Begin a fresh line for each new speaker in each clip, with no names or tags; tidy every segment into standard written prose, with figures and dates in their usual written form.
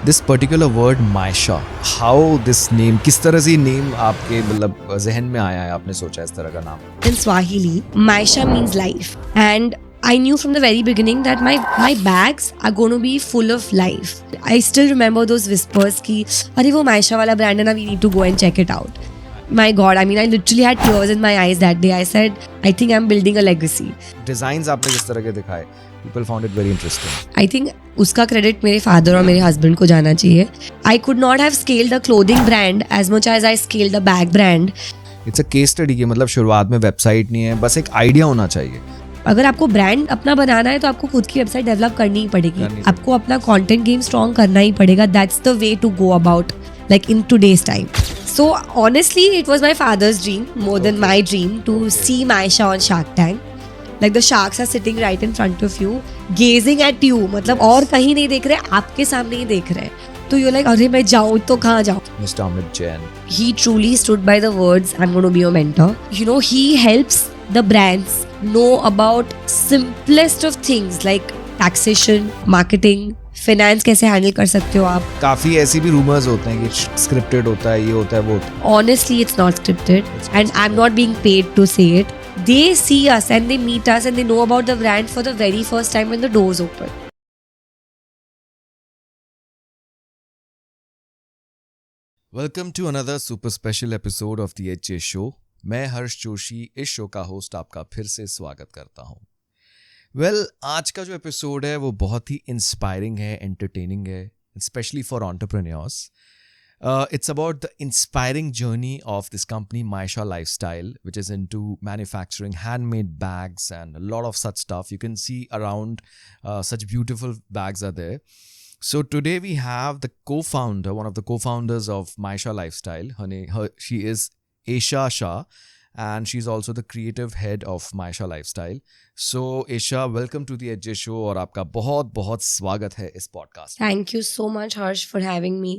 This particular word Maisha, how this name, किस तरह से नेम आपके मतलब जहन में आया है, आपने सोचा इस तरह का नाम?
In Swahili, Maisha means life. And I knew from the very beginning that my bags are going to be full of life. I still remember those whispers कि अरे वो Maisha वाला brand है ना, we need to go and check it out. My God, I mean, I literally had tears in my eyes that day. I said, I think I'm building a legacy.
Designs आपने किस तरह के दिखाए, people found it very interesting.
I think उसका credit मेरे father और मेरे husband को जाना चाहिए. I could not have scaled the clothing brand as much as I scaled the bag brand.
It's a case study की मतलब शुरुआत में वेबसाइट नहीं है, बस एक आइडिया होना चाहिए।
अगर आपको ब्रांड अपना बनाना है तो आपको खुद की वेबसाइट डेवलप करनी ही पड़ेगी. आपको अपना कंटेंट गेम स्ट्रॉन्ग करना ही पड़ेगा. That's the way to go about like in today's time. So honestly, it was my father's dream more than my dream to see Maisha on Shark Tank. Like the sharks are sitting right in front of you, gazing at you. मतलब और कहीं नहीं देख रहे, आपके सामने ही देख रहे हैं. तो you're like, अरे मैं जाऊँ तो कहाँ जाऊँ?
Mr. Amit Jain.
He truly stood by the words, I'm going to be your mentor. You know, he helps the brands know about simplest of things like taxation, marketing, finance कैसे handle कर सकते हो आप.
काफी ऐसी भी rumours होते हैं कि स्क्रिप्टेड होता है, ये होता है, वो होता है।
Honestly, it's not scripted, and I'm not being paid to say it. They see us and they meet us and they know about the brand for the very first time when the doors open.
Welcome to another super special episode of the H show. मैं हर्ष जोशी इस show का host आपका फिर से स्वागत करता हूँ। आज का जो एपिसोड है वो बहुत ही इंस्पायरिंग है, एंटरटेनिंग है, specially for entrepreneurs. It's about the inspiring journey of this company Maisha Lifestyle, which is into manufacturing handmade bags and a lot of such stuff. You can see around such beautiful bags are there. So today we have the co-founder, one of the co-founders of Maisha Lifestyle. She is Esha Shah, and she's also the creative head of Maisha Lifestyle. So Esha, welcome to the Edge Show और आपका बहुत बहुत स्वागत है इस podcast.
Thank you so much, Harsh, for having me.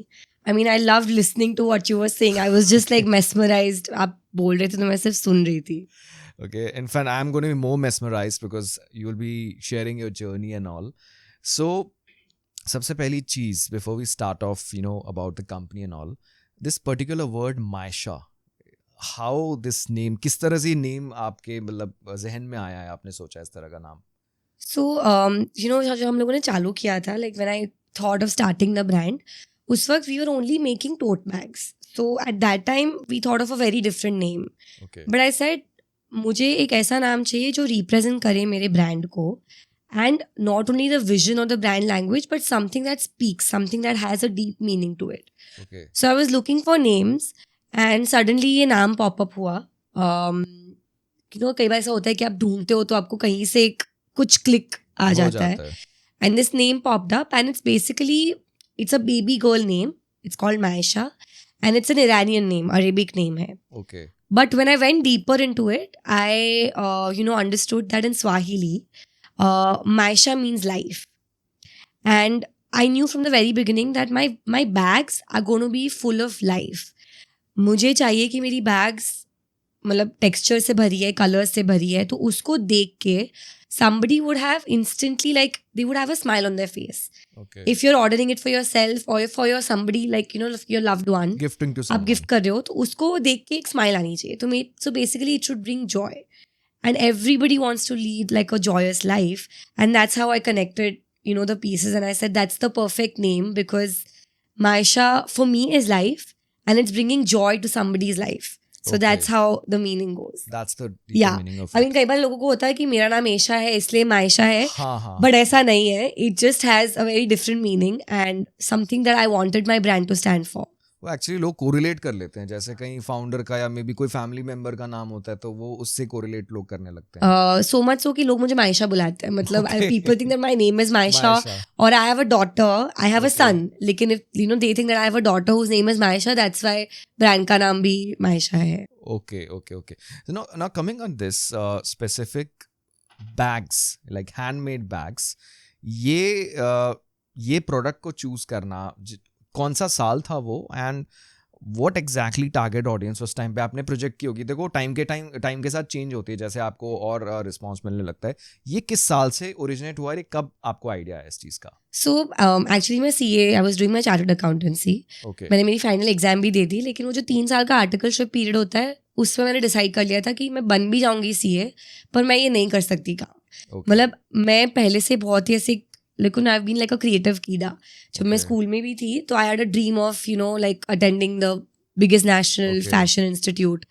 I mean, I loved listening to what you were saying. I was just like mesmerized. आप बोल रहे थे तो मैं सिर्फ सुन रही थी.
Okay, in fact, I'm going to be more mesmerized because you will be sharing your journey and all. So, सबसे पहली चीज before we start off, about the company and all, this particular word Maisha, how this name, किस तरह से name आपके मतलब जहन में आया है, आपने सोचा इस तरह का नाम?
So, जब हम लोगों ने चालू किया था, like when I thought of starting the brand, उस वक्त we were only making tote bags. So at that time we thought of a very different name.
Okay.
But I said मुझे एक ऐसा नाम चाहिए जो represent करे मेरे brand को, and not only the vision or the brand language, but something that speaks, something that has a deep meaning to it.
Okay.
So I was looking for names and suddenly ये नाम pop up हुआ. कई बार ऐसा होता है कि आप ढूंढते हो तो आपको कहीं से एक कुछ क्लिक आ जाता है. And this name popped up, and it's basically, it's a baby girl name. It's called Maisha, and it's an Iranian name, Arabic name hai.
Okay.
But when I went deeper into it, I understood that in Swahili, Maisha means life. And I knew from the very beginning that my bags are going to be full of life. मुझे चाहिए कि मेरी bags मतलब texture से भरी है, colours से भरी है, तो उसको देख के somebody would have instantly, like, they would have a smile on their face.
Okay.
If you're ordering it for yourself or for your somebody, like, your loved one,
Gifting to someone.
आप gift कर रहे हो तो उसको देख के एक smile आनी चाहिए. तो so basically it should bring joy, and everybody wants to lead like a joyous life, and that's how I connected the pieces, and I said that's the perfect name because Maisha for me is life, and it's bringing joy to somebody's life. So
Okay.
that's how the meaning goes.
That's the deeper
Yeah.
meaning of
I mean, कई बार लोगों को होता है कि मेरा नाम एशा है इसलिए मायशा है.
हाँ.
But ऐसा नहीं है. It just has a very different meaning and something that I wanted my brand to stand for.
वो एक्चुअली लोग कोरिलेट कर लेते हैं, जैसे कहीं फाउंडर का या मे बी कोई फैमिली मेंबर का नाम होता है तो वो उससे कोरिलेट लोग करने लगते हैं.
So much so कि लोग मुझे मायशा बुलाते हैं. मतलब people think that my name is Maisha, or I have a daughter, I have a son. लेकिन if they think that I have a daughter whose name is Maisha, that's why brand का नाम भी मायशा है.
Okay. So now coming on this specific bags, like handmade bags, ये product को choose करना कौन सा साल था वो, and what exactly target audience उस टाइम पे आपने प्रोजेक्ट की होगी? देखो टाइम के साथ चेंज होती है, जैसे आपको और रिस्पॉन्स मिलने लगता है। ये किस साल से ओरिजिनेट हुआ है, कब आपको आइडिया है इस चीज़ का?
सो एक्चुअली मैं CA, I was doing my chartered accountancy.
Okay
मैंने मेरी फाइनल एग्जाम भी दे दी, लेकिन वो जो 3 साल का आर्टिकलशिप पीरियड होता है उसमें मैंने डिसाइड कर लिया था कि मैं बन भी जाऊंगी CA, पर मैं ये नहीं कर सकती काम। मतलब मैं पहले से बहुत ही ऐसे, लेकिन I have been like a creative keeda. जब मैं
Okay.
स्कूल में भी थी तो I had a dream of like attending the biggest national
Okay.
fashion institute.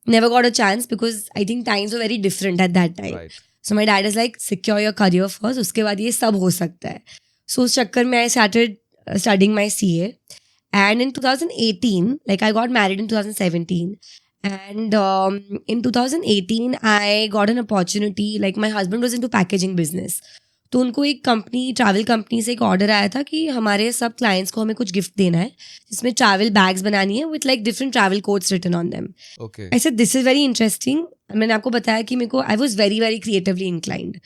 Never got a chance because I think times were very different at that time.
Right
So my dad is like, secure your career first, उसके बाद ये सब हो सकता है. So उस चक्कर में I started studying my CA. And in 2018, like I got married in 2017. And in 2018, I got an opportunity, like my husband was into packaging business. तो उनको एक कंपनी, ट्रैवल कंपनी से एक ऑर्डर आया था कि हमारे सब क्लाइंट्स को हमें कुछ गिफ्ट देना है, जिसमें ट्रैवल बैग्स बनानी है with like different travel codes written on them.
Okay
I said this is very interesting. मैंने आपको बताया कि मेरे को I was very very creatively inclined.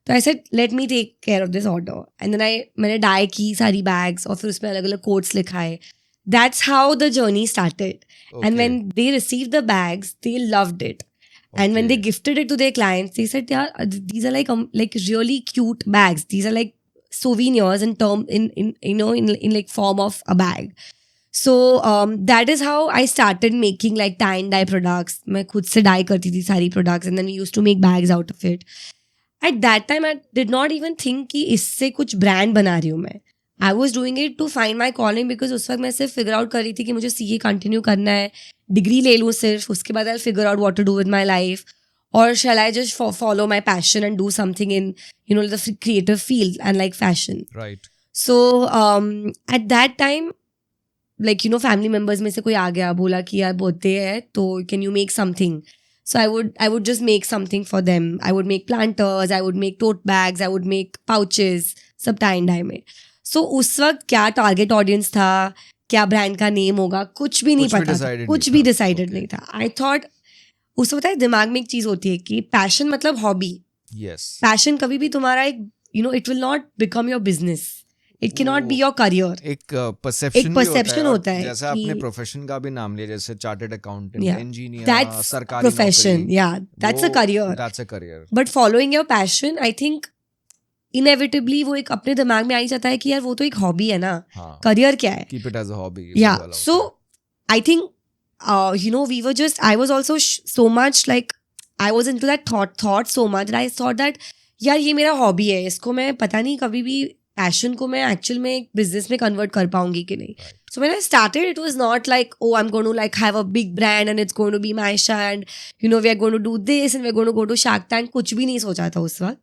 तो I said let me take care of this order. And then मैंने dye की सारी बैग्स और फिर उसमें अलग अलग कोड्स लिखाए. That's how the journey started. And when they received the bags, they loved it. And when they gifted it to their clients, they said, "Yeah, these are like really cute bags. These are like souvenirs in like form of a bag." So that is how I started making like tie and dye products. मैं खुद से dye करती थी सारी products, and then we used to make bags out of it. At that time, I did not even think कि इससे कुछ brand बना रही हूँ मैं. I was doing it to find my calling because उस वक्त मैं सिर्फ फिगर आउट कर रही थी कि मुझे CA कंटिन्यू करना है, डिग्री ले लूँ सिर्फ, उसके बाद I figure out what to do with my life, और shall I just follow my passion and do something in the creative field and like fashion.
Right
So at that time, like family members में से कोई आ गया, बोला कि यार birthday है तो can you make something. So I would just make something for them. I would make planters, I would make tote bags, I would make pouches, सब tie and dye में. So उस वक्त क्या टारगेट ऑडियंस था, क्या brand का name होगा, कुछ भी नहीं पता था, कुछ भी डिसाइडेड नहीं था. आई थॉट उस वक्त दिमाग में एक चीज होती है कि पैशन मतलब हॉबी.
यस
पैशन कभी भी तुम्हारा एक it will not become your business. It can not be your career.
एक परसेप्शन
होता है
जैसे
कि-
आपने प्रोफेशन का भी नाम लिया, जैसे chartered accountant,
Yeah.
Engineer,
That's
सरकारी
profession. Yeah, that's a career.
That's a career.
But following your passion, I think inevitably वो एक अपने दिमाग में आ ही जाता है कि यार वो तो एक हॉबी है ना,
हाँ,
करियर क्या है.
Keep it as a hobby.
Yeah, so I think we were just, I was also so much like I was into that thought so much that I thought that यार ये मेरा hobby है, इसको मैं पता नहीं कभी भी पैशन को मैं एक्चुअल में एक बिजनेस में कन्वर्ट कर पाऊंगी कि नहीं. So when I started, it was not like, oh, I'm going to like have a big brand and it's going to be Maisha and we are going to do this and we're going to go to Shark Tank. कुछ भी नहीं सोचा था उस वक्त.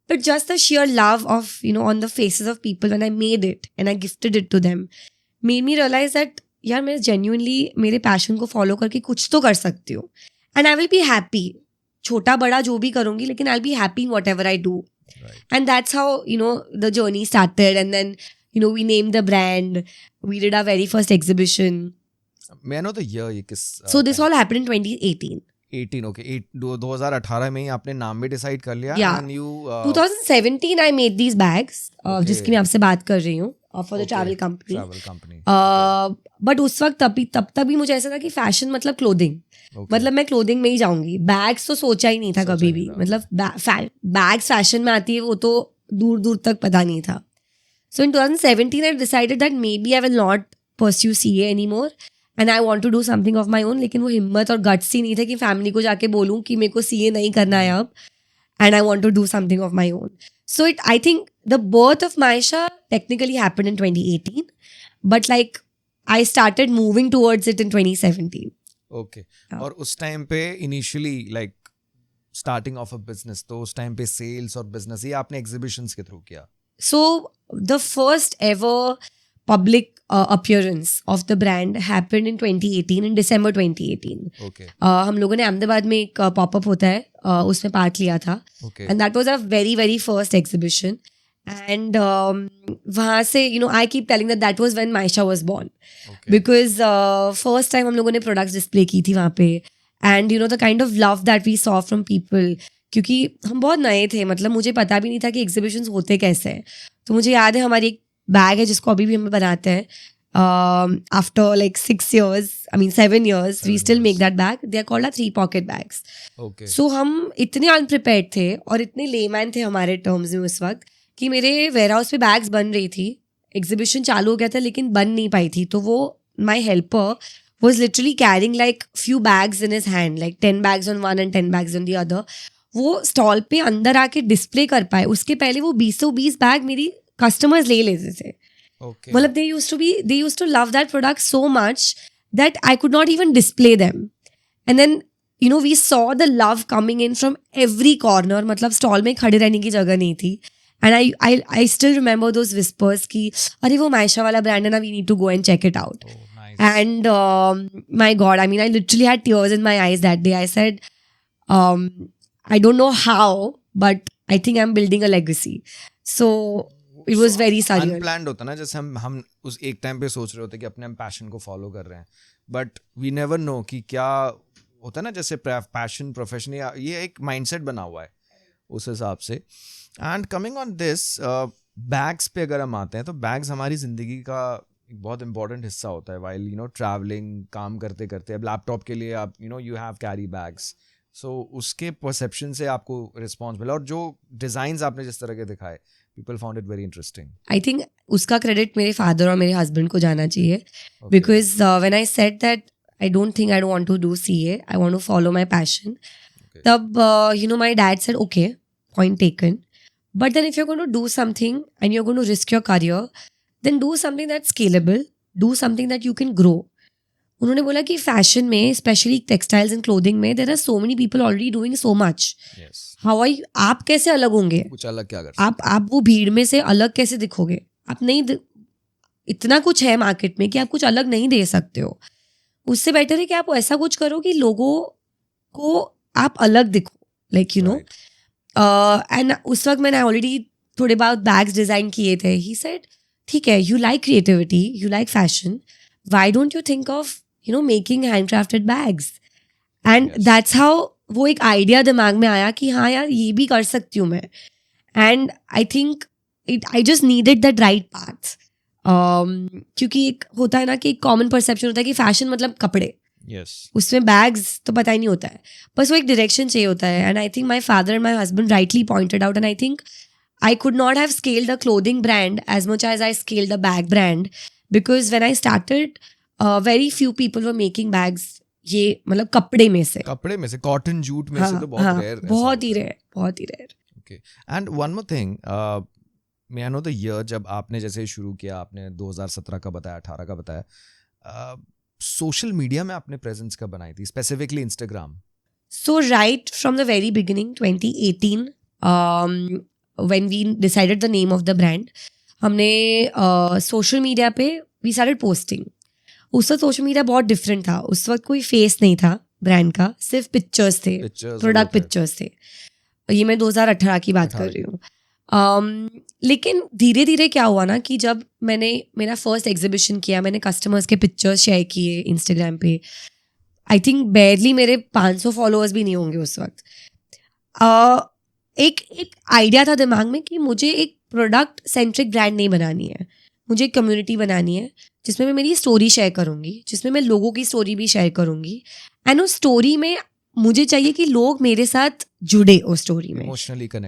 But just the sheer love of, on the faces of people when I made it and I gifted it to them made me realize that यार मैं genuinely मेरे passion को follow करके कुछ तो कर सकती हूँ. And I will be happy. छोटा बड़ा जो भी करूँगी, लेकिन I'll be happy in whatever I do.
Right.
And that's how, the journey started. And then, we named the brand. We did our very first exhibition.
May I know the year ये किस
So this all happened in 2018.
18 okay 2018 में ही आपने नाम भी decide कर लिया.
Yeah.
And you
2017 I made these bags,
Okay.
जिसकी मैं आपसे बात कर रही हूँ, for the
Okay.
travel company.
travel company.
But उस वक्त तब तक भी मुझे ऐसा था कि फैशन मतलब क्लोथिंग.
Okay.
मतलब मैं क्लोथिंग में ही जाऊंगी. बैग्स तो सोचा ही नहीं था
सोचा
कभी
ही
भी.
नहीं था.
मतलब बैग्स फैशन में आती है वो तो दूर दूर तक पता नहीं था. So in 2017 I decided that maybe I will not pursue CA anymore and I want to do something of my own. लेकिन वो हिम्मत और गट्स ही नहीं थे कि फैमिली को जाके बोलूँ कि मेरे को CA नहीं करना है अब, and I want to do something of my own. So I think the birth of Maisha technically happened in 2018, but like I started moving towards it in 2017.
Okay
हाँ.
और उस टाइम पे initially like starting of a business, तो उस time पे sales और business ये आपने एग्जीबिशंस के थ्रू किया?
So the first ever public appearance of the brand happened in 2018, in December 2018.
Okay
हम लोगों ने अहमदाबाद में एक पॉपअप होता है, उसमें पार्ट लिया था.
Okay
And that was our very, very first exhibition. And वहाँ से, I keep telling that was when Maisha was born.
Okay
Because first time हम लोगों ने products display की थी वहाँ पे. And the kind of love that we saw from people. क्योंकि हम बहुत नए थे, मतलब मुझे पता भी नहीं था कि exhibitions होते कैसे हैं. तो मुझे याद है हमारी एक बैग है जिसको अभी भी हम बनाते हैं. After like 7 years, we
7
still make
years.
that bag. They are called 3-pocket bags.
Okay.
So हम इतने अनप्रिपेयर्ड थे और इतने लेमैन थे हमारे टर्म्स में उस वक्त कि मेरे वेयर हाउस पे बैग्स बन रही थी, एग्जीबिशन चालू हो गया था लेकिन बन नहीं पाई थी. तो वो माई helper was literally carrying like few bags in his hand, like 10 bags on one and 10 bags on the other. वो स्टॉल पे अंदर आके डिस्प्ले कर पाए, उसके पहले वो 20 बैग मेरी कस्टमर्स ले लेते थे.
Okay.
मतलब they used to love that product so much that I could not even display them. And then we saw the love coming in from every corner. मतलब स्टॉल में खड़े रहने की जगह नहीं थी. And I still remember those whispers कि अरे वो मायशा वाला ब्रांड है ना, we need to go and check it out.
Oh, nice.
And my God, I mean, I literally had tears in my eyes that day. I said, I don't know how, but I think I'm building a legacy. So it was very surreal.
Unplanned होता ना, जैसे हम उस एक time पे सोच रहे होते कि अपने हम पैशन को फॉलो कर रहे हैं, बट वी नेवर नो कि क्या होता है ना, जैसे पैशन प्रोफेशन या ये एक माइंडसेट बना हुआ है उस हिसाब से. And coming on this, bags पे अगर हम आते हैं तो बैग्स हमारी ज़िंदगी का एक बहुत इंपॉर्टेंट हिस्सा होता है. वाइल ट्रैवलिंग, काम करते करते, अब लैपटॉप के लिए आप यू हैव कैरी बैग्स. सो उसके परसेप्शन से आपको रिस्पॉन्स मिला, और जो डिज़ाइंस आपने जिस तरह के दिखाए, people found it very interesting.
I think उसका क्रेडिट मेरे फादर और मेरे हस्बैंड को जाना चाहिए. Because when I said that I don't think I want to do CA, I want to follow my passion.
Okay.
तब my dad said, okay, point taken. But then if you're going to do something and you're going to risk your career, then do something that's scalable, do something that you can grow. उन्होंने बोला कि fashion में, specially textiles and clothing में, there are so many people already doing so much. How are आप कैसे अलग होंगे?
कुछ अलग क्या कर
आप वो भीड़ में से अलग कैसे दिखोगे? आप नहीं, इतना कुछ है मार्केट में कि आप कुछ अलग नहीं दे सकते हो. उससे बेटर है कि आप ऐसा कुछ करो कि लोगों को आप अलग दिखो, लाइक एंड उस वक्त मैंने ऑलरेडी थोड़े बहुत बैग्स डिजाइन किए थे. ही सेड, ठीक है, you like creativity, you like fashion, why don't you think of making handcrafted bags? And that's how वो एक आइडिया दिमाग में आया कि हाँ यार, ये भी कर सकती हूँ मैं. And I think I just needed that right path. क्योंकि एक होता है ना कि एक कॉमन परसेप्शन होता है कि फैशन मतलब कपड़े, उसमें बैग्स तो पता ही नहीं होता है, बस वो एक डायरेक्शन चाहिए होता है. And I think my father and my husband rightly pointed out, and I think I could not have scaled a clothing brand as much as I scaled a bag brand, because when I started, very few people were making bags. ये मतलब कपड़े में से
cotton jute में से तो बहुत rare,
बहुत ही rare.
Okay. And one more thing, may I know the year जब आपने जैसे शुरू किया, आपने 2017 का बताया, 18 का बताया, सोशल मीडिया में आपने प्रेजेंस कब बनाई थी, specifically Instagram?
So right from the very beginning, 2018, when we decided the name of the brand, हमने सोशल मीडिया पे we started posting. उस वक्त सोशल मीडिया बहुत डिफरेंट था. उस वक्त कोई फेस नहीं था ब्रांड का, सिर्फ पिक्चर्स थे, प्रोडक्ट पिक्चर्स थे. ये मैं 2018 की बात कर रही हूँ. लेकिन धीरे धीरे क्या हुआ ना कि जब मैंने मेरा फर्स्ट एग्जीबिशन किया, मैंने कस्टमर्स के पिक्चर्स शेयर किए इंस्टाग्राम पे. आई थिंक बेयरली मेरे 500 फॉलोअर्स भी नहीं होंगे उस वक्त. एक आइडिया था दिमाग में कि मुझे एक प्रोडक्ट सेंट्रिक ब्रांड नहीं बनानी है, मुझे एक कम्युनिटी बनानी है जिसमें मैं मेरी स्टोरी शेयर करूँगी, जिसमें मैं लोगों की स्टोरी भी शेयर करूँगी. एंड उस स्टोरी में मुझे चाहिए कि लोग मेरे साथ जुड़े उस स्टोरी में,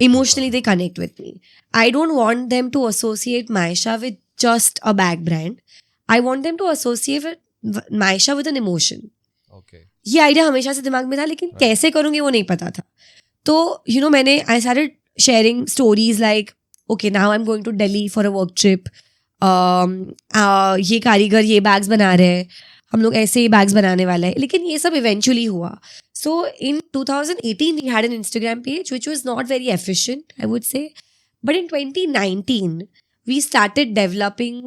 emotionally they connect with me. I don't want them to associate Maisha with just a bag brand. I want them to associate Maisha with an emotion. ये आइडिया हमेशा से दिमाग में था, लेकिन कैसे करूँगी वो नहीं पता था. तो मैंने I started sharing stories like, okay now I am going to Delhi for a work trip, ये कारीगर ये बैग्स बना रहे हैं, हम लोग ऐसे ही बैग्स बनाने वाले हैं. लेकिन ये सब इवेंचुअली हुआ. सो इन 2018 we had an Instagram page which was not very efficient, I would say. But in 2019 we started developing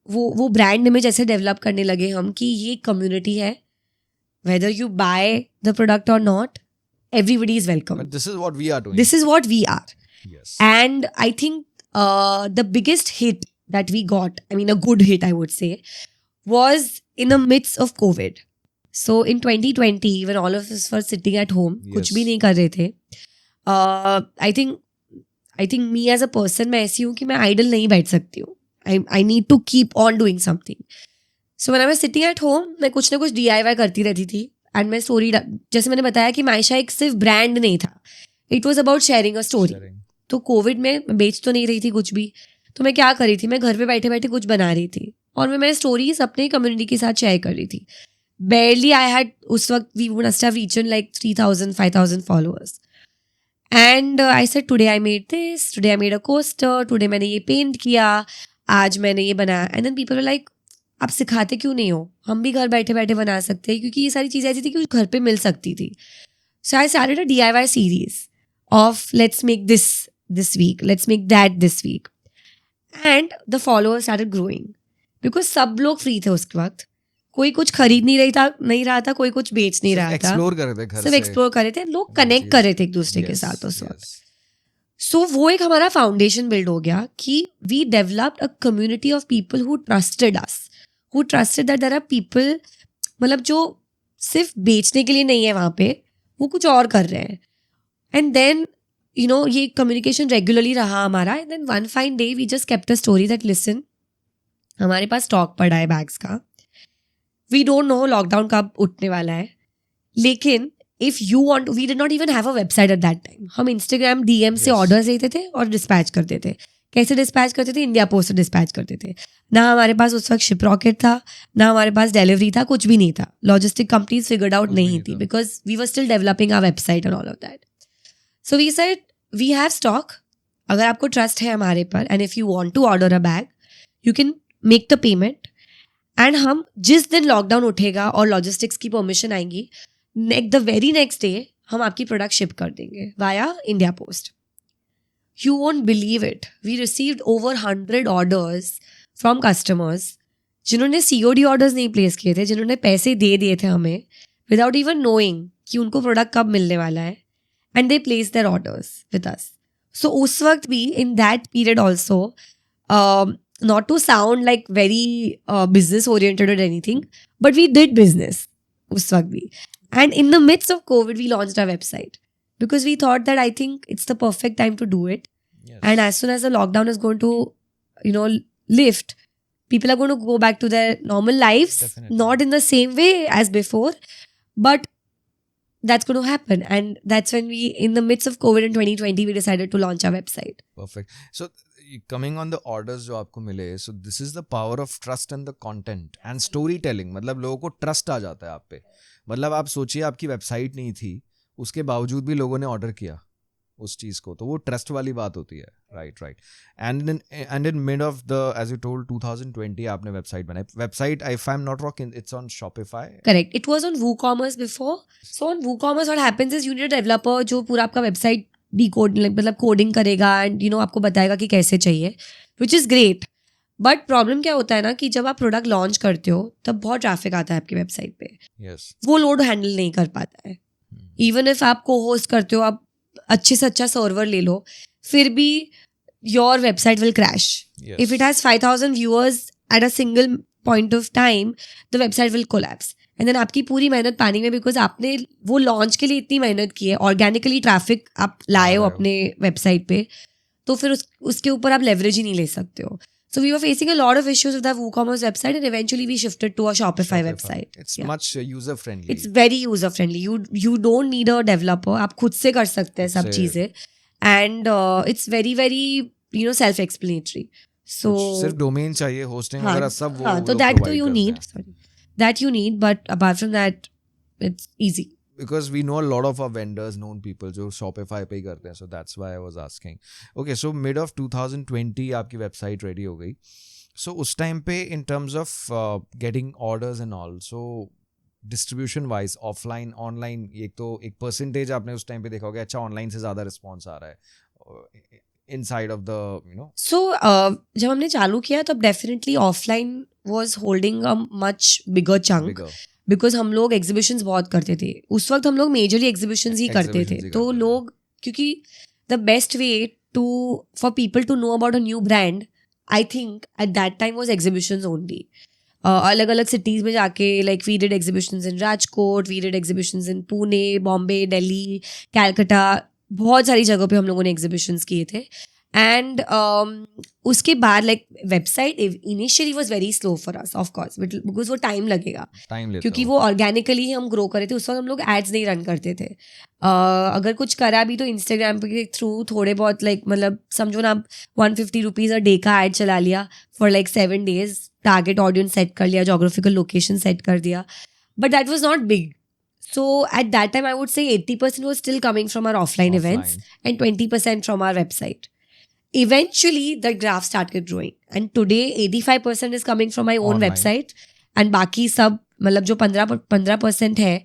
वो ब्रांड में जैसे डेवलप करने लगे हम कि ये कम्युनिटी है, whether you buy the product or not, everybody is welcome.
But this is what we are doing.
This is what we are.
Yes.
And I think the biggest hit that we got, I mean a good hit I would say, was in the midst of COVID. So in 2020 when all of us were sitting at home, कुछ भी नहीं कर रहे थे, I think me as a person, मैं ऐसी हूँ कि मैं idle नहीं बैठ सकती हूँ. I need to keep on doing something. So when I was sitting at home मैं कुछ ना कुछ DIY करती रहती थी एंड मैं स्टोरी, जैसे मैंने बताया कि मायशा एक सिर्फ ब्रांड नहीं था, it was about sharing a story. तो कोविड में मैं बेच तो नहीं रही थी कुछ भी, तो मैं क्या कर रही थी, मैं घर पे बैठे बैठे कुछ बना रही थी और मैं स्टोरीज अपने कम्युनिटी के साथ शेयर कर रही थी. barely I had, उस वक्त we must have reached like 3,000 5,000 followers. And I said today I made this, today I made a coaster, today मैंने ये पेंट किया, आज मैंने ये बनाया. And then people were like, आप सिखाते क्यों नहीं हो, हम भी घर बैठे बैठे बना सकते हैं, क्योंकि ये सारी चीज़ें ऐसी थी कि घर पे मिल सकती थी. So I started a DIY series of let's make this week, let's make that this week. And the followers started growing because सब लोग फ्री थे उसके वक्त, कोई कुछ खरीद नहीं रहा था, कोई कुछ बेच नहीं रहा था,
एक्सप्लोर कर रहे थे, घर
सिर्फ
से
एक्सप्लोर कर रहे थे, लोग कनेक्ट कर रहे थे एक दूसरे के साथ उस वक्त. सो वो एक हमारा फाउंडेशन बिल्ड हो गया कि we developed a community of people who trusted us, who trusted that there are people, मतलब जो सिर्फ बेचने के लिए नहीं है वहाँ पे, वो कुछ और कर रहे हैं. एंड देन ये कम्युनिकेशन रेगुलरली रहा हमारा. And then one fine day we just kept a story that listen, हमारे पास स्टॉक पड़ा है बैग्स का, वी डोंट नो लॉकडाउन कब उठने वाला है, लेकिन if you want, we did not even have a website at that time. हम इंस्टाग्राम DM से ऑर्डर्स लेते थे और डिस्पैच करते थे. कैसे डिस्पैच करते थे, इंडिया पोस्ट से डिस्पैच करते थे. ना हमारे पास उस वक्त शिप रॉकेट था, ना हमारे पास डिलीवरी था, कुछ भी नहीं था. लॉजिस्टिक कंपनीज फिगर्ड आउट नहीं थी because we were still developing our website and all of that. So we said we have stock, अगर आपको ट्रस्ट है हमारे पर and if you want to order a bag you can make the payment. एंड हम जिस दिन lockdown उठेगा और लॉजिस्टिक्स की परमिशन आएंगी, द वेरी नेक्स्ट डे हम आपकी प्रोडक्ट शिप कर देंगे via India Post. You won't believe it, we received over 100 orders from customers जिन्होंने COD ऑर्डर्स नहीं प्लेस किए थे, जिन्होंने पैसे दे दिए थे हमें विदाउट इवन नोइंग कि उनको प्रोडक्ट कब मिलने वाला है, and they place their orders with us. So उस वक्त भी in that period also, not to sound like very business oriented or anything, but we did business us waqt bhi. And in the midst of COVID we launched our website because we thought that I think it's the perfect time to do it. Yes. And as soon as the lockdown is going to lift, people are going to go back to their normal lives. Definitely. Not in the same way as before, but that's going to happen. And that's when we, in the midst of COVID in 2020, we decided to launch our website.
Perfect. So coming on the orders जो आपको मिले, so this is the power of trust and the content and story telling. मतलब लोगों को trust आ जाता है आप पे. मतलब आप सोचिए आपकी वेबसाइट नहीं थी, उसके बावजूद भी लोगों ने ऑर्डर किया उस चीज़ को, तो वो ट्रस्ट वाली बात होती है. Right. And in mid of the, as you told, 2020 आपने वेबसाइट बनाई. Website, if I am not wrong, it's on Shopify.
Correct, it was on WooCommerce before. So on WooCommerce what happens is you need a developer जो पूरा आपका website मतलब coding करेगा and आपको बताएगा कि कैसे चाहिए, which is great. But problem क्या होता है ना कि जब आप प्रोडक्ट लॉन्च करते हो तब बहुत ट्रैफिक आता है आपकी वेबसाइट पे. वो लोड हैंडल नहीं कर पाता है. इवन इफ आप को होस्ट करते हो, आप अच्छे से अच्छा सर्वर ले लो, फिर भी your website will crash. If it has 5,000 viewers at a single point of time, the website will collapse. And then आपकी पूरी मेहनत पानी में, बिकॉज आपने वो लॉन्च के लिए इतनी मेहनत की है, ऑर्गेनिकली ट्रैफिक आप लाए हो अपने वेबसाइट पे, तो फिर उसके ऊपर आप लेवरेज ही नहीं ले सकते हो. So we were facing a lot of issues with our WooCommerce website, and eventually we shifted to a Shopify website.
It's much user friendly.
It's very user friendly. You don't need a developer. आप खुद से कर सकते हैं सब चीजें, and it's very very self explanatory. So
सिर्फ domain चाहिए, होस्टिंग वगैरह सब वो.
हाँ, तो that तो you need. That you need, but apart from that, it's easy.
Because we know a lot of our vendors, known people जो Shopify पे ही करते हैं, so that's why I was asking. Okay, so mid of 2020 आपकी website ready हो गई. So उस time पे in terms of getting orders and all, so distribution wise, offline, online, एक percentage आपने उस टाइम पे देखा होगा, अच्छा ऑनलाइन से ज़्यादा रिस्पॉन्स आ रहा है inside of the
So जब हमने चालू किया तब definitely offline was holding a much bigger chunk. Because हम लोग एग्जीबिशंस बहुत करते थे उस वक्त. हम लोग मेजरली एग्जीबिशंस ही करते थे. तो लोग, क्योंकि the best way to for people to know about a new brand, I think at that time was exhibitions only. अलग अलग सिटीज़ में जाके, like we did exhibitions in Rajkot, we did exhibitions in Pune, Bombay, Delhi, Calcutta, बहुत सारी जगहों पे हम लोगों ने एग्जीबिशंस किए थे. एंड उसके बाद like website initially was very slow for us of course because वो टाइम लगेगा
टाइम लेता
क्योंकि
हो।
वो ऑर्गेनिकली ही हम ग्रो करे थे। उस वक्त हम लोग एड्स नहीं रन करते थे। अगर कुछ करा भी तो इंस्टाग्राम के थ्रू थोड़े बहुत लाइक मतलब समझो ना, 150 रुपीज़ अ डे का एड चला लिया for like 7 days, target audience set कर लिया, जोग्राफिकल लोकेशन सेट कर दिया, but that was not big. So at that time, I would say 80% was still coming from our offline events and 20% from our website. Eventually, the graph started growing, and today 85% is coming from my own
Online.
website, and बाकी सब मतलब जो 15% है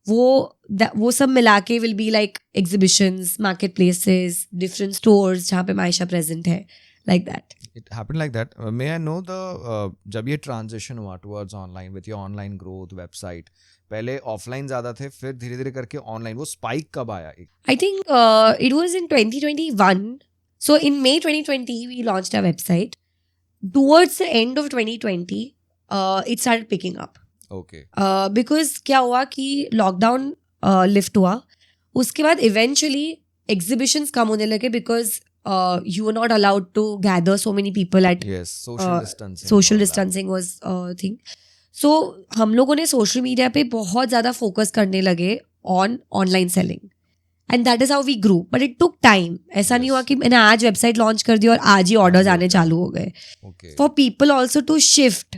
वो सब मिला के will be like exhibitions, marketplaces, different stores जहाँ पे मायशा present है, like that.
It happened like that. May I know जब ये transition हुआ towards online with your online growth website, पहले offline ज़्यादा थे, फिर धीरे धीरे करके online, वो spike कब आया?
I think it was in 2021. So in May 2020, we launched our website. Towards the end of 2020, it started picking up.
Okay.
Because क्या हुआ कि लॉकडाउन लिफ्ट हुआ, उसके बाद इवेंचुअली एग्जीबिशंस कम होने लगे because you were not allowed to gather so many people at
Yes, social distancing.
social distancing was a thing. So हम लोगों ने सोशल मीडिया पे बहुत ज़्यादा फोकस करने लगे on online selling, and that is how we grew. But it took time. ऐसा नहीं हुआ कि मैंने आज वेबसाइट लॉन्च कर दी और आज ही ऑर्डर्स आने चालू हो गए.
Okay.
For people also to shift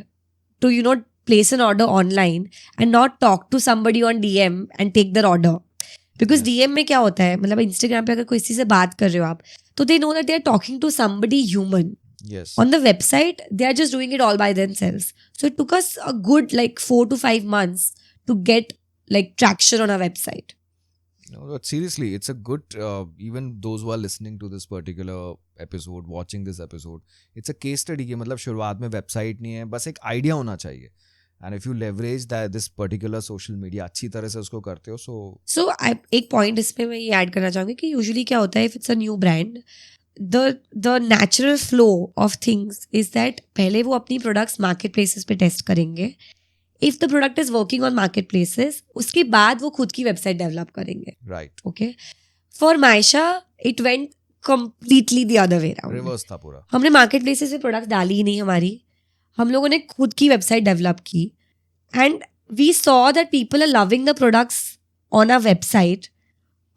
to you know place an order online and not talk to somebody on DM and take their order. Because
Yes.
DM में क्या होता है, मतलब Instagram पे अगर किसी से बात कर रहे हो आप, तो they know that they are talking to somebody human.
Yes.
On the website, they are just doing it all by themselves. So it took us a good like 4 to 5 months to get like traction on our website.
No, but seriously, it's a good, even those who are listening to this particular episode, watching this episode, it's a case study कि मतलब शुरुआत में website नहीं है, बस एक idea होना चाहिए. And if you leverage this particular social media, अच्छी तरह से उसको करते हो, so
एक पॉइंट इसमें मैं ये ऐड करना चाहूँगी कि यूजुअली क्या होता है, if it's a new brand, the natural flow of things is that पहले वो अपनी प्रोडक्ट्स मार्केट प्लेसेस पे टेस्ट करेंगे. If the product is working on market places, उसके बाद वो खुद की वेबसाइट डेवलप करेंगे.
right.
Okay, for Maisha it went completely the other way around.
Reverse था पूरा.
हमने मार्केट प्लेसेस पे प्रोडक्ट डाली ही नहीं हमारी, हम लोगों ने खुद की वेबसाइट डेवलप की, and we saw that people are loving the products on our website.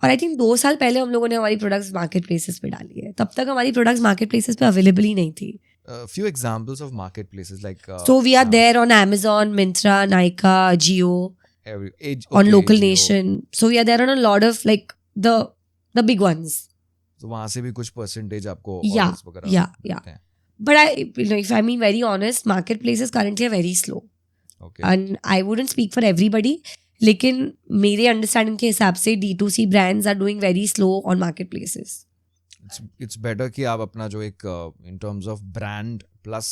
और आई थिंक 2 साल पहले हम लोगों ने हमारी प्रोडक्ट्स मार्केट प्लेसेस पे डाली है. तब तक हमारी प्रोडक्ट्स मार्केट प्लेसेस पे अवेलेबल ही नहीं थी.
Few examples of marketplaces like
So we are there on Amazon, Myntra, Nykaa, Jio, on Local Nation. So we are there on a lot of like the big ones.
तो वहाँ से भी कुछ percentage आपको
Yeah,
orders वगैरह
yeah.
मिलते हैं.
But if I'm being very honest, marketplaces currently are very slow.
Okay.
And I wouldn't speak for everybody. लेकिन मेरे अंडरस्टैंडिंग के हिसाब से D2C brands are doing very slow on marketplaces.
It's better कि आप अपना जो एक in terms of brand plus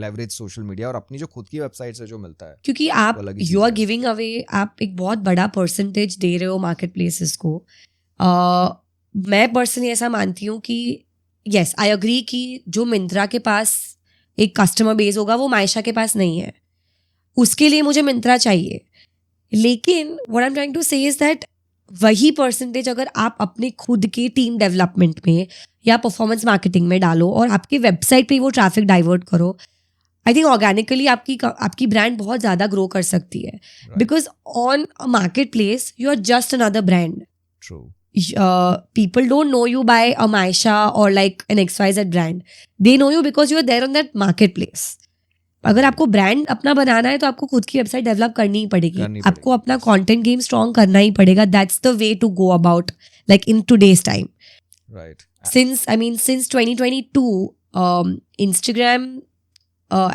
leverage social media और अपनी जो खुद की वेबसाइट से जो मिलता है,
क्योंकि आप
अलग ही
यू आर
चीज़ है.
गिविंग अवे, आप एक बहुत बड़ा परसेंटेज दे रहे हो मार्केट प्लेसेस को. मैं पर्सनली ऐसा मानती हूँ कि यस, आई अग्री कि जो मिंत्रा के पास एक कस्टमर बेस होगा वो मायशा के पास नहीं है. उसके लिए मुझे मिंत्रा चाहिए. लेकिन what I am trying to say is that वही परसेंटेज अगर आप अपने खुद के टीम डेवलपमेंट में या परफॉर्मेंस मार्केटिंग में डालो और आपकी वेबसाइट पे वो ट्रैफिक डाइवर्ट करो, आई थिंक ऑर्गेनिकली आपकी ब्रांड बहुत ज़्यादा ग्रो कर सकती है. Because on a marketplace you are just another brand.
True.
People don't know you by a Maisha or like an XYZ brand. They know you because you are there on that marketplace. अगर आपको brand अपना बनाना है तो आपको खुद की website develop करनी ही पड़ेगी. आपको अपना कंटेंट गेम स्ट्रॉन्ग करना ही पड़ेगा. That's the way to go about like in today's time.
Right.
Since 2022, Instagram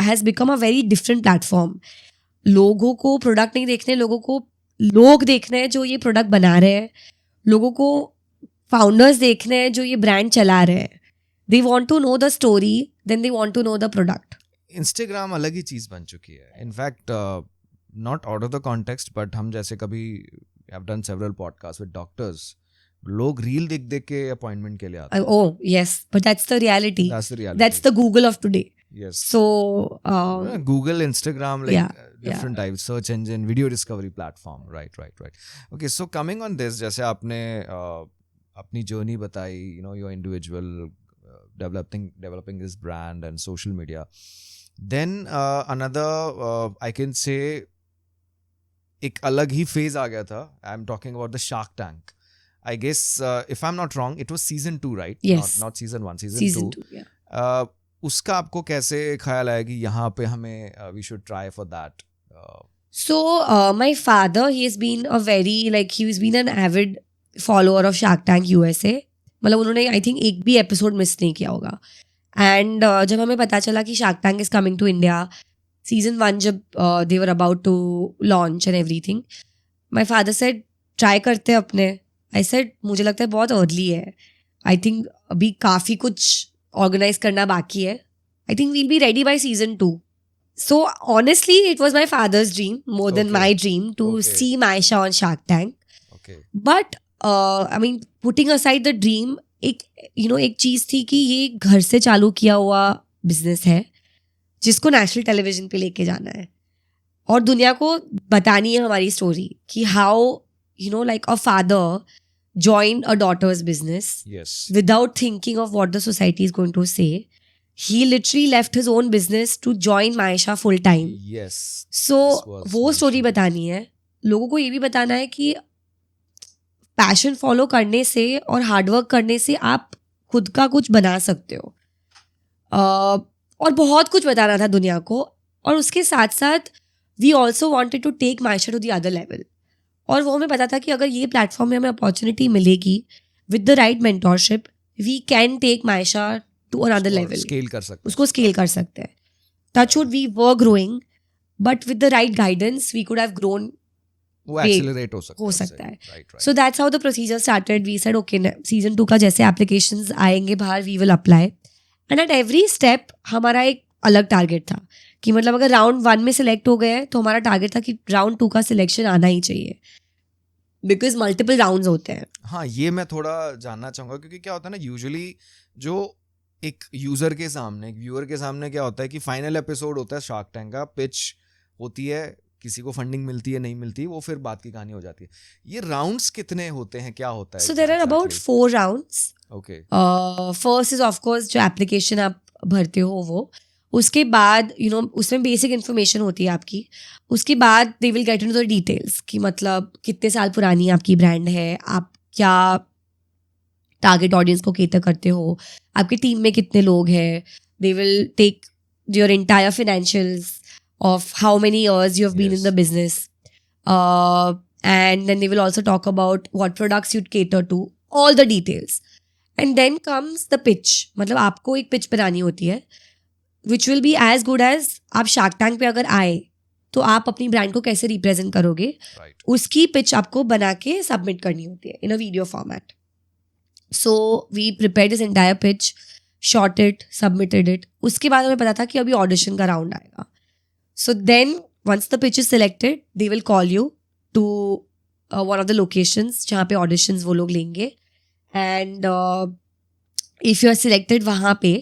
has become a very different platform. लोगों को प्रोडक्ट नहीं देखने, लोगों को लोग देखने हैं जो ये प्रोडक्ट बना रहे हैं. लोगों को फाउंडर्स देखने हैं जो ये ब्रांड चला रहे हैं. They want to know the story, then they want to know the product.
Instagram अलग ही चीज़ बन चुकी है. In fact not out of the context, but हम जैसे कभी have done several podcast with doctors, लोग रील देख देख के अपॉइंटमेंट के लिए आते हैं.
Oh yes, but that's the reality.
That's the reality.
That's the Google of today.
Yes.
So
Google, Instagram, like
yeah,
different types, search engine, video discovery platform. Right. Okay, so coming on this, जैसे आपने अपनी journey बताई, you know, your individual developing this brand and social media. Then another I can say एक अलग ही phase आ गया था. I'm talking about the Shark Tank. I guess if I'm not wrong, it was season 2, right?
Yes.
Not season 1, season 2.
Yeah.
उसका आपको कैसे ख्याल आया कि यहाँ पे हमें we should try for that?
So my father, he's been an avid follower of Shark Tank USA. मतलब उन्होंने आई थिंक एक भी एपिसोड मिस नहीं किया होगा. एंड जब हमें पता चला कि Shark Tank is coming to India, season 1 जब they were about to launch and everything, my father said try करते हैं अपने. आई सेड मुझे लगता है बहुत अर्ली है, आई थिंक अभी काफ़ी कुछ ऑर्गेनाइज करना बाकी है. I think we'll be ready by season 2. So honestly, it was my father's dream more than my dream to see Maisha on Shark Tank.
Okay.
But I mean, putting aside the dream, एक चीज थी कि ये घर से चालू किया हुआ बिजनेस है जिसको नेशनल टेलीविजन पे लेके जाना है और दुनिया को बतानी है हमारी स्टोरी कि how like a father joined a daughter's business without thinking of what the society is going to say. He literally left his own business to join Maisha full time.
Yes.
So वो story बतानी है, लोगों को ये भी बताना है कि पैशन फॉलो करने से और हार्डवर्क करने से आप खुद का कुछ बना सकते हो. और बहुत कुछ बताना था दुनिया को. और उसके साथ साथ we also wanted to take Maisha to the other level. और वो हमें पता था कि अगर ये प्लेटफॉर्म में हमें अपॉर्चुनिटी मिलेगी with the right mentorship, we can take Maisha to another level. उसको स्केल कर सकते हैं. Touch wood we were growing, but with the right guidance we could have grown.
वो एक्सेलरेट हो सकता है.
So that's how the procedure started. We said okay, season 2 का जैसे applications आएंगे बाहर, we will apply. And at every step हमारा एक अलग टारगेट था कि मतलब अगर राउंड 1 में सिलेक्ट हो गए तो हमारा टारगेट था कि राउंड 2 का सिलेक्शन आना ही चाहिए, बिकॉज मल्टीपल राउंड्स होते हैं.
हाँ, ये मैं थोड़ा जानना चाहूँगा क्योंकि क्या होता है ना, यूजुअली जो एक यूजर के सामने, एक व्यूअर के सामने क्या होता है कि फाइनल एपिसोड होता है शार्क टैंक का, पिच होती है, किसी को फंडिंग मिलती है नहीं मिलती, वो फिर बात की कहानी हो जाती है. ये राउंड्स कितने होते हैं, क्या होता है?
So there are about 4 rounds.
Okay.
First is of course जो एप्लीकेशन आप भरते हो वो. उसके बाद उसमें बेसिक इन्फॉर्मेशन होती है आपकी. उसके बाद they will get into the details कि मतलब कितने साल पुरानी आपकी ब्रांड है, आप क्या टारगेट ऑडियंस को केटर करते हो, आपकी टीम में कितने लोग हैं. They will take your entire financials of how many years you have been in the business, and then they will also talk about what products you'd cater to, all the details. And then comes the pitch. मतलब आपको एक pitch बनानी होती है which will be as good as आप Shark Tank पे अगर आए तो आप अपनी ब्रांड को कैसे रिप्रेजेंट करोगे, उसकी pitch आपको बना के सबमिट करनी होती है in a video format. So we prepared this entire pitch, shot it, submitted it. उसके बाद हमें पता था कि अभी ऑडिशन का राउंड आएगा. So then, once the pitch is selected, they will call you to one of the locations जहाँ पे auditions वो लोग लेंगे. And if you are selected वहाँ पे,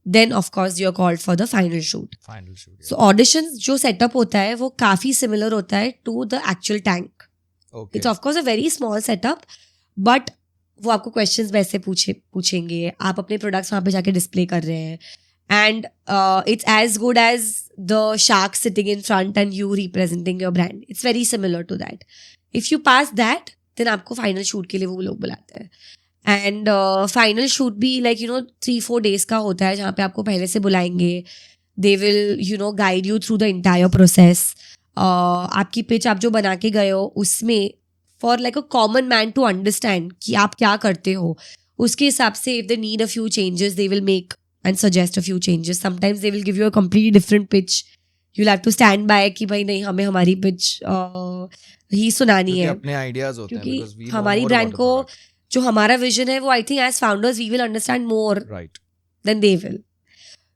then of course you are called for the final shoot.
Yeah.
So auditions जो setup होता है वो काफ़ी similar होता है to the actual tank.
Okay.
It's of course a very small setup, but वो आपको questions वैसे पूछेंगे. आप अपने products वहाँ पे जाके display कर रहे हैं. And it's as good as the shark sitting in front and you representing your brand. It's very similar to that. If you pass that, then आपको final shoot के लिए वो लोग बुलाते हैं. And final shoot भी 3-4 days का होता है जहाँ पे आपको पहले से बुलाएंगे. They will guide you through the entire process. आपकी pitch आप जो बना के गए हो उसमें for like a common man to understand कि आप क्या करते हो, उसके हिसाब से if they need a few changes they will make and suggest a few changes. Sometimes they will give you a completely different pitch. You'll have to stand by कि भाई नहीं, हमें हमारी pitch ही सुनानी है.
अपने ideas होते हैं.
क्योंकि हमारी brand को जो हमारा vision है वो I think as founders we will understand more than they will.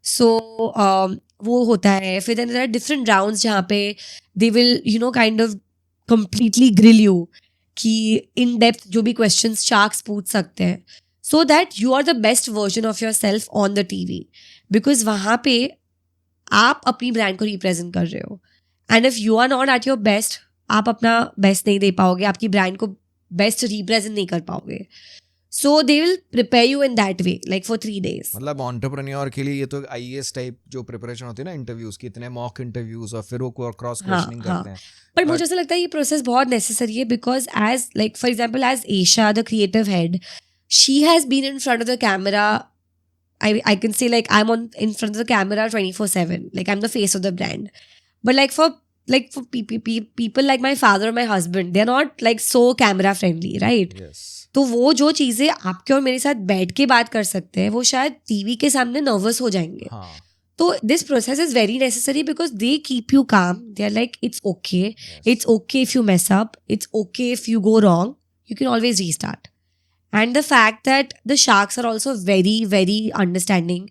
So वो होता है. फिर then there are different rounds जहाँ पे they will kind of completely grill you कि in depth जो भी questions sharks पूछ सकते हैं. So that you are the best version of yourself on the TV. Because वहाँ पे आप अपनी ब्रांड को रिप्रेजेंट कर रहे हो. And if you are not at your best, आप अपना बेस्ट नहीं दे पाओगे, आपकी ब्रांड को बेस्ट रिप्रेजेंट नहीं कर पाओगे. So they will prepare you in that way, like for 3 days.
मतलब एंटरप्रेन्योर के लिए ये तो IAS टाइप जो प्रिपरेशन होती है ना इंटरव्यूज की, इतने मॉक इंटरव्यूज और फिर वो क्रॉस क्वेश्चनिंग करते हैं.
पर मुझे ऐसा लगता है ये प्रोसेस बहुत नेसेसरी है because as like for example as Esha the creative head, she has been in front of the camera. I can say like I'm on in front of the camera 24/7. Like I'm the face of the brand. But like for people like my father or my husband, they're not like so camera friendly, right?
Yes.
तो वो जो चीजें आपके और मेरे साथ बैठ के बात कर सकते हैं वो शायद टीवी के सामने नर्वस हो जाएंगे.
हाँ.
तो this process is very necessary because they keep you calm. They are like it's okay, it's okay if you mess up, it's okay if you go wrong, you can always restart. And the fact that the sharks are also very, very understanding.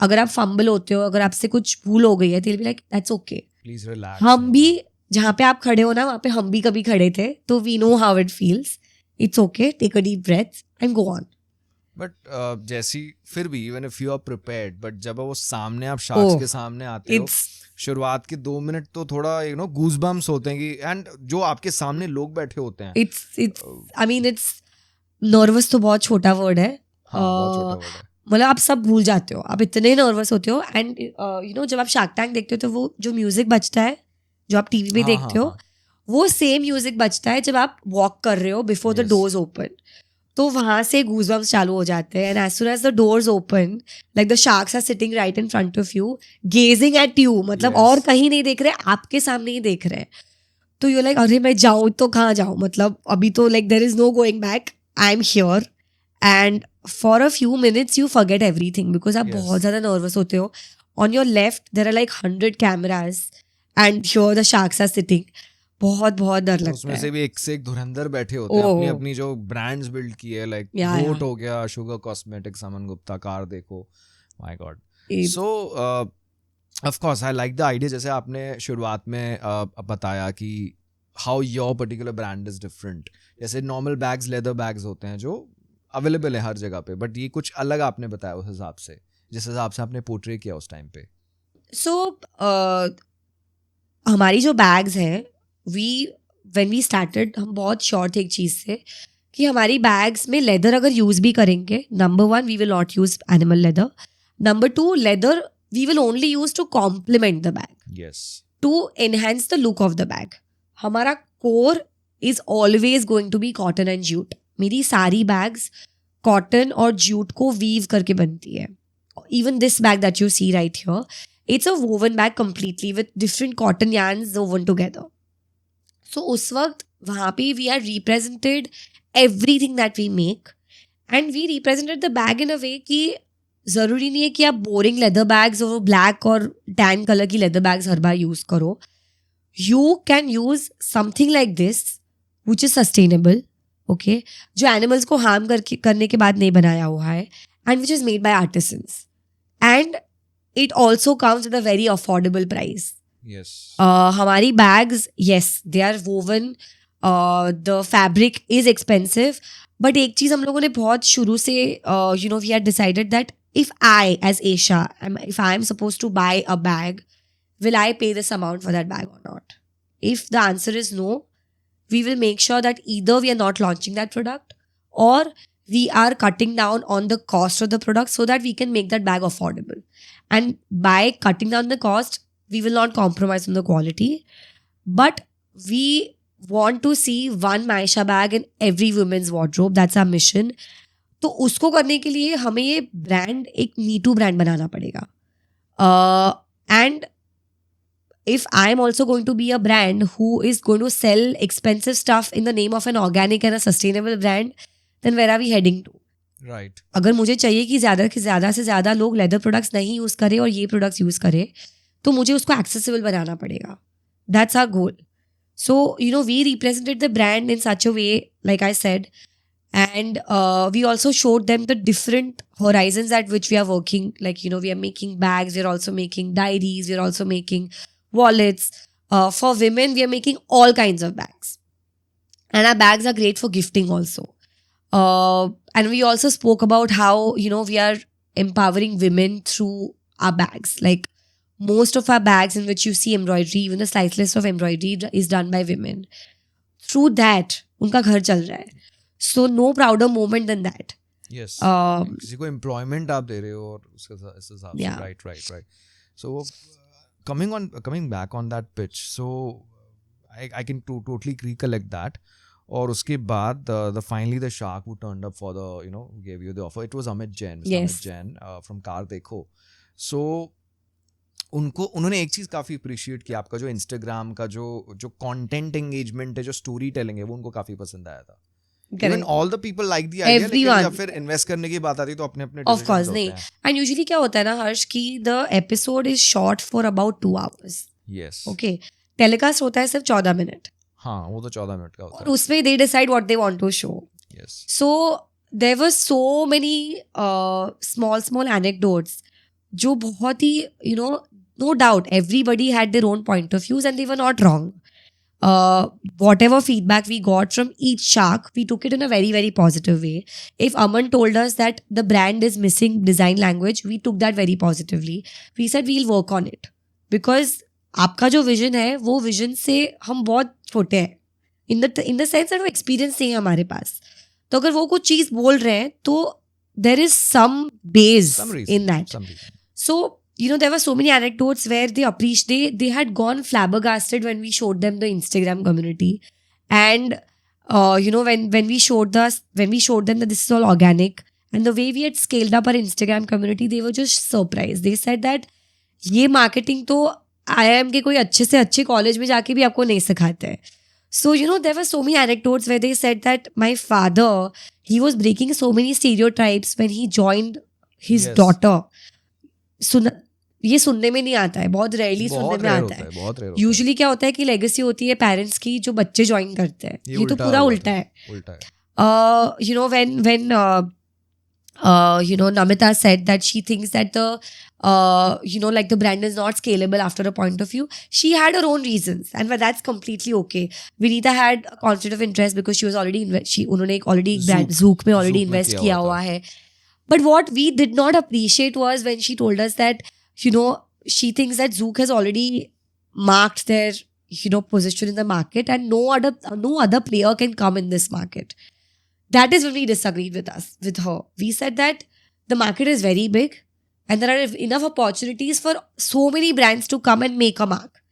अगर आप fumble होते हो, अगर आपसे कुछ भूल हो गई है, they'll be like, that's okay.
Please relax.
हम भी जहाँ पे आप खड़े हो ना, वहाँ पे हम भी कभी खड़े थे, तो we know how it feels. It's okay. Take a deep breath and go on.
But जैसी फिर भी even if you are prepared, but जब वो सामने आप sharks के सामने आते हो, शुरुआत के 2 मिनट तो थोड़ा goosebumps होते हैं कि and जो आपके सामने लोग बैठे होते हैं.
It's नर्वस तो बहुत छोटा वर्ड है. मतलब आप सब भूल जाते हो, आप इतने नर्वस होते हो. एंड जब आप शार्क टैंक देखते हो तो वो जो म्यूजिक बजता है जो आप टीवी पे देखते हो, वो सेम म्यूजिक बजता है जब आप वॉक कर रहे हो बिफोर द डोर्स ओपन. तो वहां से गूजबम्स चालू हो जाते हैं. And as soon as the doors open, like the sharks are sitting right in front of you, gazing at you. मतलब और कहीं नहीं देख रहे, आपके सामने ही देख रहे हैं. तो यू लाइक अरे मैं जाऊँ तो कहाँ जाऊँ, मतलब अभी तो like there is no going back. I'm here and for a few minutes you forget everything because आप बहुत ज़्यादा nervous होते हो. On your left there are like 100 cameras and here the sharks are sitting. बहुत डर लगता है.
उसमें से भी एक से एक धुरंधर बैठे होते हैं, अपनी अपनी जो ब्रांड्स बिल्ड की है, लाइक गोट हो गया, sugar cosmetics, Aman Gupta, car देखो, my God. So of course I like the idea. जैसे आपने शुरुआत में बताया कि how your particular brand is different. जैसे नॉर्मल बैग्स, लेदर बैग्स होते हैं जो अवेलेबल है हर जगह पे, बट ये कुछ अलग आपने बताया उस हिसाब से, जिस हिसाब से आपने पोर्ट्रे किया उस टाइम पे.
सो हमारी जो बैग्स हैं, व्हेन वी स्टार्टेड हम बहुत श्योर थे एक चीज़ से कि हमारी बैग्स में लेदर अगर यूज़ भी करेंगे, number 1 we will not use animal leather. Number 2 leather we will only use to complement the bag, to enhance the look of the bag. हमारा core is always going to be cotton and jute. मेरी सारी bags cotton और jute को weave करके बनती है. Even this bag that you see right here, it's a woven bag completely with different cotton yarns woven together. सो उस वक्त वहाँ पे we are represented everything that we make and we represented the bag in a way कि ज़रूरी नहीं है कि आप बोरिंग लेदर बैग्स और ब्लैक और टैन कलर की लेदर बैग्स हर बार यूज़ करो. You can use something like this, which is sustainable, okay, जो animals को harm करने के बाद नहीं बनाया हुआ है, and which is made by artisans, and it also comes at a very affordable price.
Yes.
हमारी bags, yes, they are woven. The fabric is expensive, but एक चीज़ हम लोगों ने बहुत शुरू से, we had decided that if I, as Aisha, if I am supposed to buy a bag, will I pay this amount for that bag or not? If the answer is no, we will make sure that either we are not launching that product or we are cutting down on the cost of the product so that we can make that bag affordable. And by cutting down the cost, we will not compromise on the quality. But we want to see one Maisha bag in every women's wardrobe. That's our mission. तो उसको करने के लिए हमें ये brand एक Neetu brand बनाना पड़ेगा. And if I'm also going to be a brand who is going to sell expensive stuff in the name of an organic and a sustainable brand, then where are we heading to?
Right.
अगर मुझे चाहिए कि ज़्यादा से ज़्यादा लोग leather products नहीं use करें और ये प्रोडक्ट्स यूज़ करें, तो मुझे उसको एक्सेसिबल बनाना पड़ेगा. That's our goal. So, we represented the brand in such a way, like I said, and we also showed them the different horizons at which we are working. Like, we are making bags, we are also making diaries, we are also making wallets. For women, we are making all kinds of bags. And our bags are great for gifting also. And we also spoke about how, we are empowering women through our bags. Like most of our bags in which you see embroidery, even the slice list of embroidery is done by women. Through that, उनका घर चल रहा है. So no prouder moment than that.
Yes.
Um,
किसी को employment आप दे रहे हो और उसके इस हिसाब से
Yeah.
Right so coming back on that pitch, so I can totally recollect that. और उसके बाद the finally the shark who turned up for the gave you the offer, it was Amit Jain, Mr.
Yes.
Amit Jain from Car Dekho. So उन्होंने एक चीज काफी appreciate किया, आपका जो इंस्टाग्राम का जो कंटेंट एंगेजमेंट है, जो स्टोरी टेलिंग है, वो उनको काफी पसंद आया था. Even all the people like the idea, लेकिन
Everyone.
जब फिर इन्वेस्ट करने की बात आती है तो अपने अपने
Of course, नहीं. And usually क्या होता है ना हर्ष कि the episode is short for about 2 hours.
Yes.
Okay. Telecast होता है सिर्फ 14 मिनट.
हाँ, वो तो 14 मिनट का होता
और उसमें they decide what they want to show.
Yes.
So there were so many small anecdotes जो बहुत ही no doubt everybody had their own point of views and they were not wrong. Whatever feedback we got from each shark, we took it in a very, very positive way. If Aman told us that the brand is missing design language, we took that very positively. We said we'll work on it. Because आपका जो vision है, वो vision से हम बहुत छोटे हैं. In the sense that वो experience नहीं है हमारे पास. तो अगर वो कुछ चीज़ बोल रहे हैं, तो there is some base in that.
Some reason.
So, there were so many anecdotes where they had gone flabbergasted when we showed them the Instagram community. And, when we showed them that this is all organic and the way we had scaled up our Instagram community, they were just surprised. They said that ये marketing तो IIM के कोई अच्छे से अच्छे college में जाके भी आपको नहीं सिखाते हैं. So, there were so many anecdotes where they said that my father, he was breaking so many stereotypes when he joined his
Yes.
daughter. ये सुनने में नहीं आता है, बहुत रेयरली सुनने में आता है.
बहुत rare
यूजुअली क्या होता है कि लेगेसी होती है पेरेंट्स की जो बच्चे ज्वाइन करते हैं. ये तो पूरा उल्टा है. When Namita said that she thinks that the brand is not scalable after a point of view, she had her own reasons and that's completely okay. Vinita had a conflict of interest because she was already उन्होंने already brand Zook में already invest किया हुआ है. But what we did not appreciate was when she told us that she thinks that Zook has already marked their position in the market and no other player can come in this market. That is when we disagreed with her. We said that the market is very big and there are enough opportunities for so many brands to come and make a mark.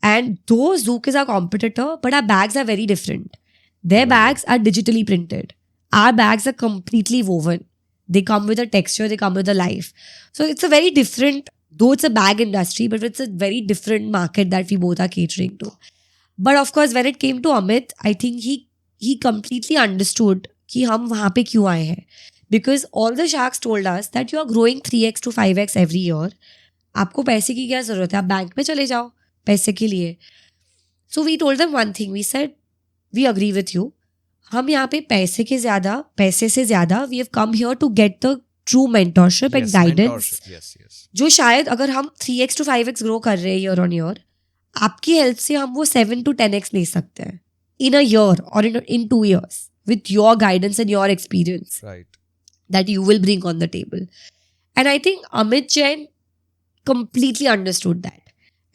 And though Zook is our competitor, but our bags are very different. Their bags are digitally printed. Our bags are completely woven. They come with a texture, they come with a life. So it's a very different, though it's a bag industry, but it's a very different market that we both are catering to. But of course, when it came to Amit, I think he completely understood कि हम वहाँ पे क्यों आए हैं. Because all the sharks told us that you are growing 3x to 5x every year. आपको पैसे की क्या ज़रूरत है, आप बैंक में चले जाओ पैसे के लिए. So we told them one thing. We said, we agree with you. हम यहाँ पे पैसे से ज़्यादा we have come here to get the true mentorship and guidance.
Yes.
जो शायद अगर हम 3x to 5x grow कर रहे हैं year on year, आपकी हेल्प से हम वो 7 to 10x ले सकते हैं in a year or in 2 years with your guidance and your experience.
Right.
That you will bring on the table. And I think Amit Jain completely understood that.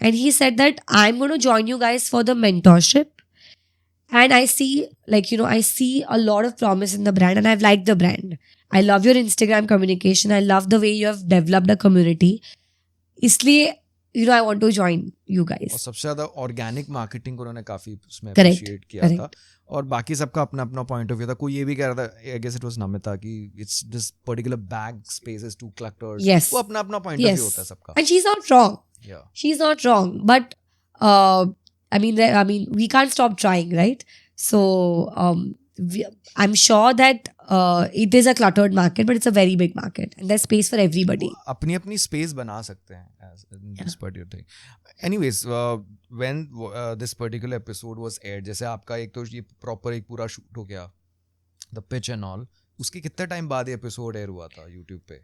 And he said that I'm going to join you guys for the mentorship. And I see, I see a lot of promise in the brand and I've liked the brand. I love your Instagram communication. I love the way you have developed a community. इसलिए, I want to join you guys.
और सबसे ज़्यादा organic marketing को उन्होंने काफ़ी उसमें
Correct.
Appreciate किया था. और बाकी सबका अपना अपना पॉइंट ऑफ व्यू था. कोई ये भी कह रहा था, I guess it was Namita, कि it's this particular bag space is too cluttered.
Yes.
वो अपना अपना पॉइंट ऑफ व्यू होता है सबका.
And she's not wrong.
Yeah.
She's not wrong. But I mean, we can't stop trying, right? So I'm sure that it is a cluttered market, but it's a very big market, and there's space for everybody.
अपनी अपनी space बना सकते हैं in this particular thing. Anyways, when this particular episode was aired, जैसे आपका एक तो ये प्रॉपर एक पूरा शूट हो गया, the pitch and all, उसके कितने टाइम बाद ये एपिसोड एयर हुआ था YouTube पे?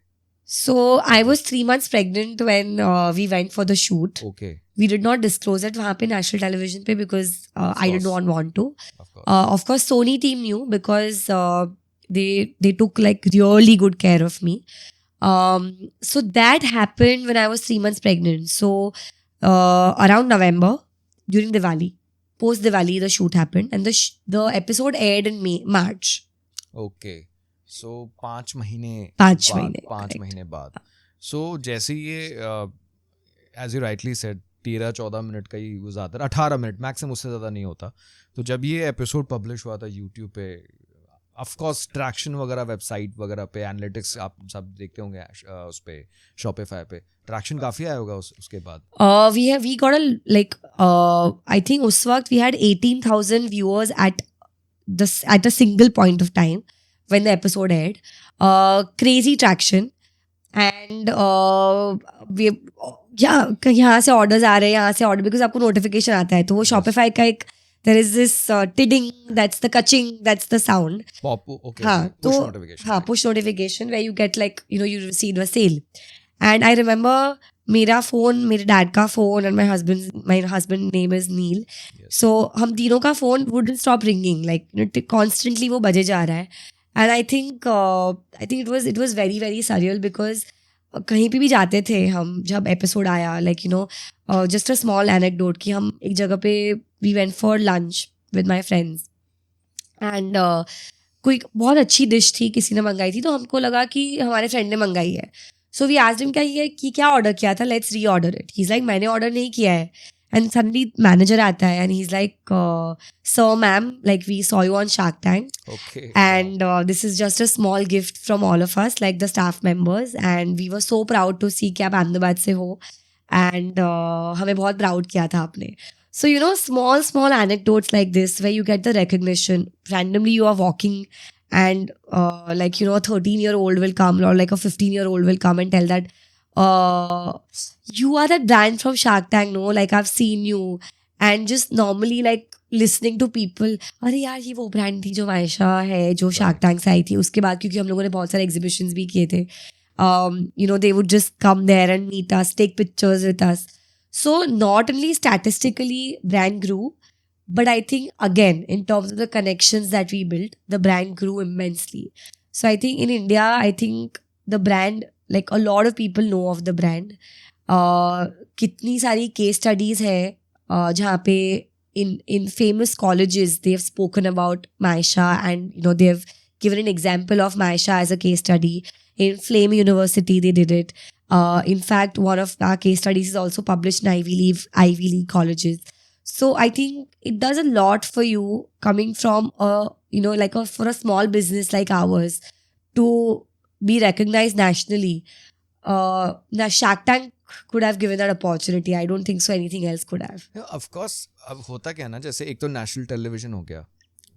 So I was 3 months pregnant when we went for the shoot.
Okay.
We did not disclose it वहाँ पे national television पे because I did not want to. Of course, Sony team knew because they took really good care of me. So that happened when I was 3 months pregnant. So around November, during Diwali, post Diwali, the shoot happened and the episode aired in March.
Okay. सो 5 महीने
5
बाद,
महीने
5
correct.
महीने बाद so जैसे ये as you rightly said 13-14 minute का ही वो ज़्यादा 18 मिनट मैक्सिमम, उससे ज़्यादा नहीं होता. तो जब ये एपिसोड पब्लिश हुआ था यूट्यूब पे, ऑफ कोर्स ट्रैक्शन वगैरह वेबसाइट वगैरह पे एनालिटिक्स आप सब देखते होंगे उस पे Shopify पे ट्रैक्शन काफ़ी आया होगा उसके बाद.
We got a like I think उस वक्त we had 18,000 viewers at a single point of time when the episode aired. Crazy traction. And we यहाँ से orders आ रहे हैं, यहाँ से order, because आपको notification आता है, तो वो Shopify का एक there is this tidding, that's the kaching, that's the sound.
Okay,
हाँ,
push
तो
notification.
हाँ, push notification where you get like, you know, you received a sale. And I remember मेरा phone, मेरे dad का phone, and my husband name is Neil.
Yes.
So हम तीनों का phone wouldn't stop ringing, like you know, constantly वो बजे जा रहा है. And I think it was very very surreal because कहीं पे भी जाते थे हम जब एपिसोड आया, like you know, just a small anecdote कि हम एक जगह पे we went for lunch with my friends and कोई बहुत अच्छी डिश थी, किसी ने मंगाई थी, तो हमको लगा कि हमारे फ्रेंड ने मंगाई है. सो वी आस्क्ड हिम क्या ऑर्डर किया था, let's reorder it. He is like मैंने ऑर्डर नहीं किया है. एंड सडनली मैनेजर आता है and he is like sir ma'am, like we saw you on Shark Tank and this is just a small gift from all of us, like the staff members, and we were so proud to see कि आप अहमदाबाद से हो, and हमें बहुत proud किया था आपने. So you know, small anecdotes like this where you get the recognition. Randomly you are walking and like you know, a 13-year-old will come, or like a 15-year-old will come and tell that you are that brand from Shark Tank, no, like I've seen you. And just normally like listening to people, अरे यार ये वो brand थी जो मायशा है जो shark tank से आई थी. उसके बाद क्योंकि हम लोगों ने बहुत सारे एग्जीबिशंस भी किए थे, you know, they would just come there and meet us, take pictures with us. So not only statistically brand grew, but I think again in terms of the connections that we built, the brand grew immensely. So I think in India, I think the brand, like a lot of people know of the brand. कितनी सारी case studies है जहाँ पे in famous colleges they have spoken about Maisha, and you know they have given an example of Maisha as a case study. In Flame University they did it. In fact, one of our case studies is also published in Ivy League colleges. So I think it does a lot for you coming from you know, like for a small business like ours to be recognized nationally. Now Shark Tank could have given that opportunity. I don't think so anything else could have.
Yeah, of course. अब होता क्या ना, जैसे एक तो national television हो गया,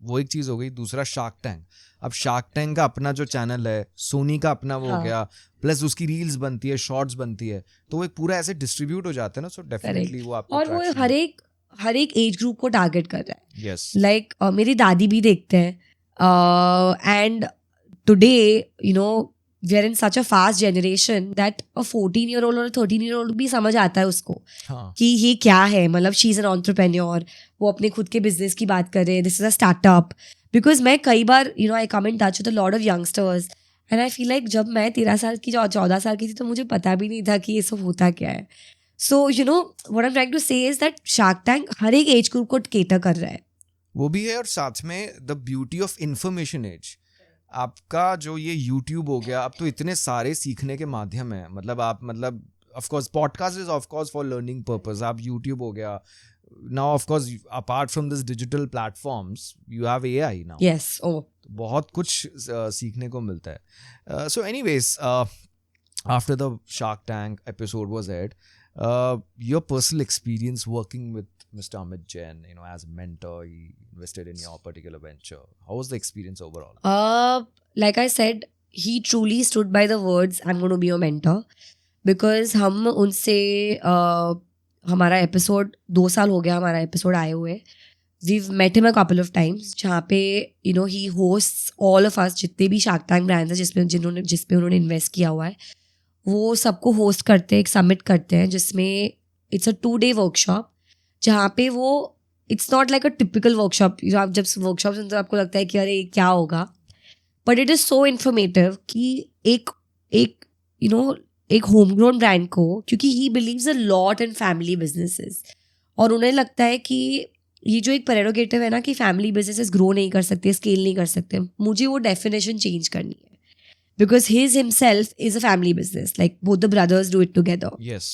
वो एक चीज़ हो गई. दूसरा शार्क टैंक. अब शार्क टैंक का अपना जो चैनल है, सोनी का अपना वो हो गया, प्लस उसकी रील्स बनती है, शॉर्ट्स बनती है, तो वो एक पूरा ऐसे डिस्ट्रीब्यूट हो जाता है ना. सो डेफिनेटली वो आपको,
और वो हर एक एज ग्रुप को टारगेट कर रहा है.
यस,
लाइक मेरी दादी भी देखते हैं, and today you know we are in such a fast generation that a 14-year-old और a 13-year-old भी समझ आता है उसको कि ये क्या है. मतलब शी इज एन एंटरप्रेन्योर, वो अपने खुद के बिजनेस की बात कर रहे हैं, this is a startup. Because मैं कई बार you know I come in touch with a lot of youngsters and I feel like जब मैं 13 साल की 14 साल की थी तो मुझे पता भी नहीं था कि ये सब होता क्या है. So you know what I am trying to say is that Shark Tank हर एक एज ग्रुप को केटर कर रहा है.
वो भी है, और साथ में the beauty of information age. आपका जो ये YouTube हो गया, अब तो इतने सारे सीखने के माध्यम है. मतलब आप of course podcast is of course for learning purpose. आप YouTube हो गया, now of course apart from this digital platforms you have AI now.
Yes, ओ
बहुत कुछ सीखने को मिलता है. So anyways, after the Shark Tank episode was aired, your personal experience working with Mr. Amit Jain, you know, as a mentor, he invested in your particular venture. How was the experience overall?
Like I said, he truly stood by the words, I'm going to be your mentor. Because हम उनसे हमारा episode 2 साल हो गया हमारा episode आए हुए. We've met him a couple of times जहाँ पे you know he hosts all of us, जितने भी शार्क टैंक ब्रांड्स हैं जिसपे उन्होंने इन्वेस्ट किया हुआ है, वो सबको होस्ट करते हैं, एक समिट करते हैं जिसमें इट्स अ 2-day वर्कशॉप जहाँ पे वो it's not like a typical workshop. आप जब वर्कशॉप सुनते हो आपको लगता है कि अरे क्या होगा, but it is so informative कि एक यू नो एक होम ग्रोन ब्रांड को, क्योंकि he believes a lot in family businesses और उन्हें लगता है कि ये जो एक प्रेरोगेटिव है ना कि फैमिली बिजनेसेस ग्रो नहीं कर सकते, स्केल नहीं कर सकते, मुझे वो डेफिनेशन चेंज करनी है. Because his himself is a family business. Like both the brothers do it together.
Yes.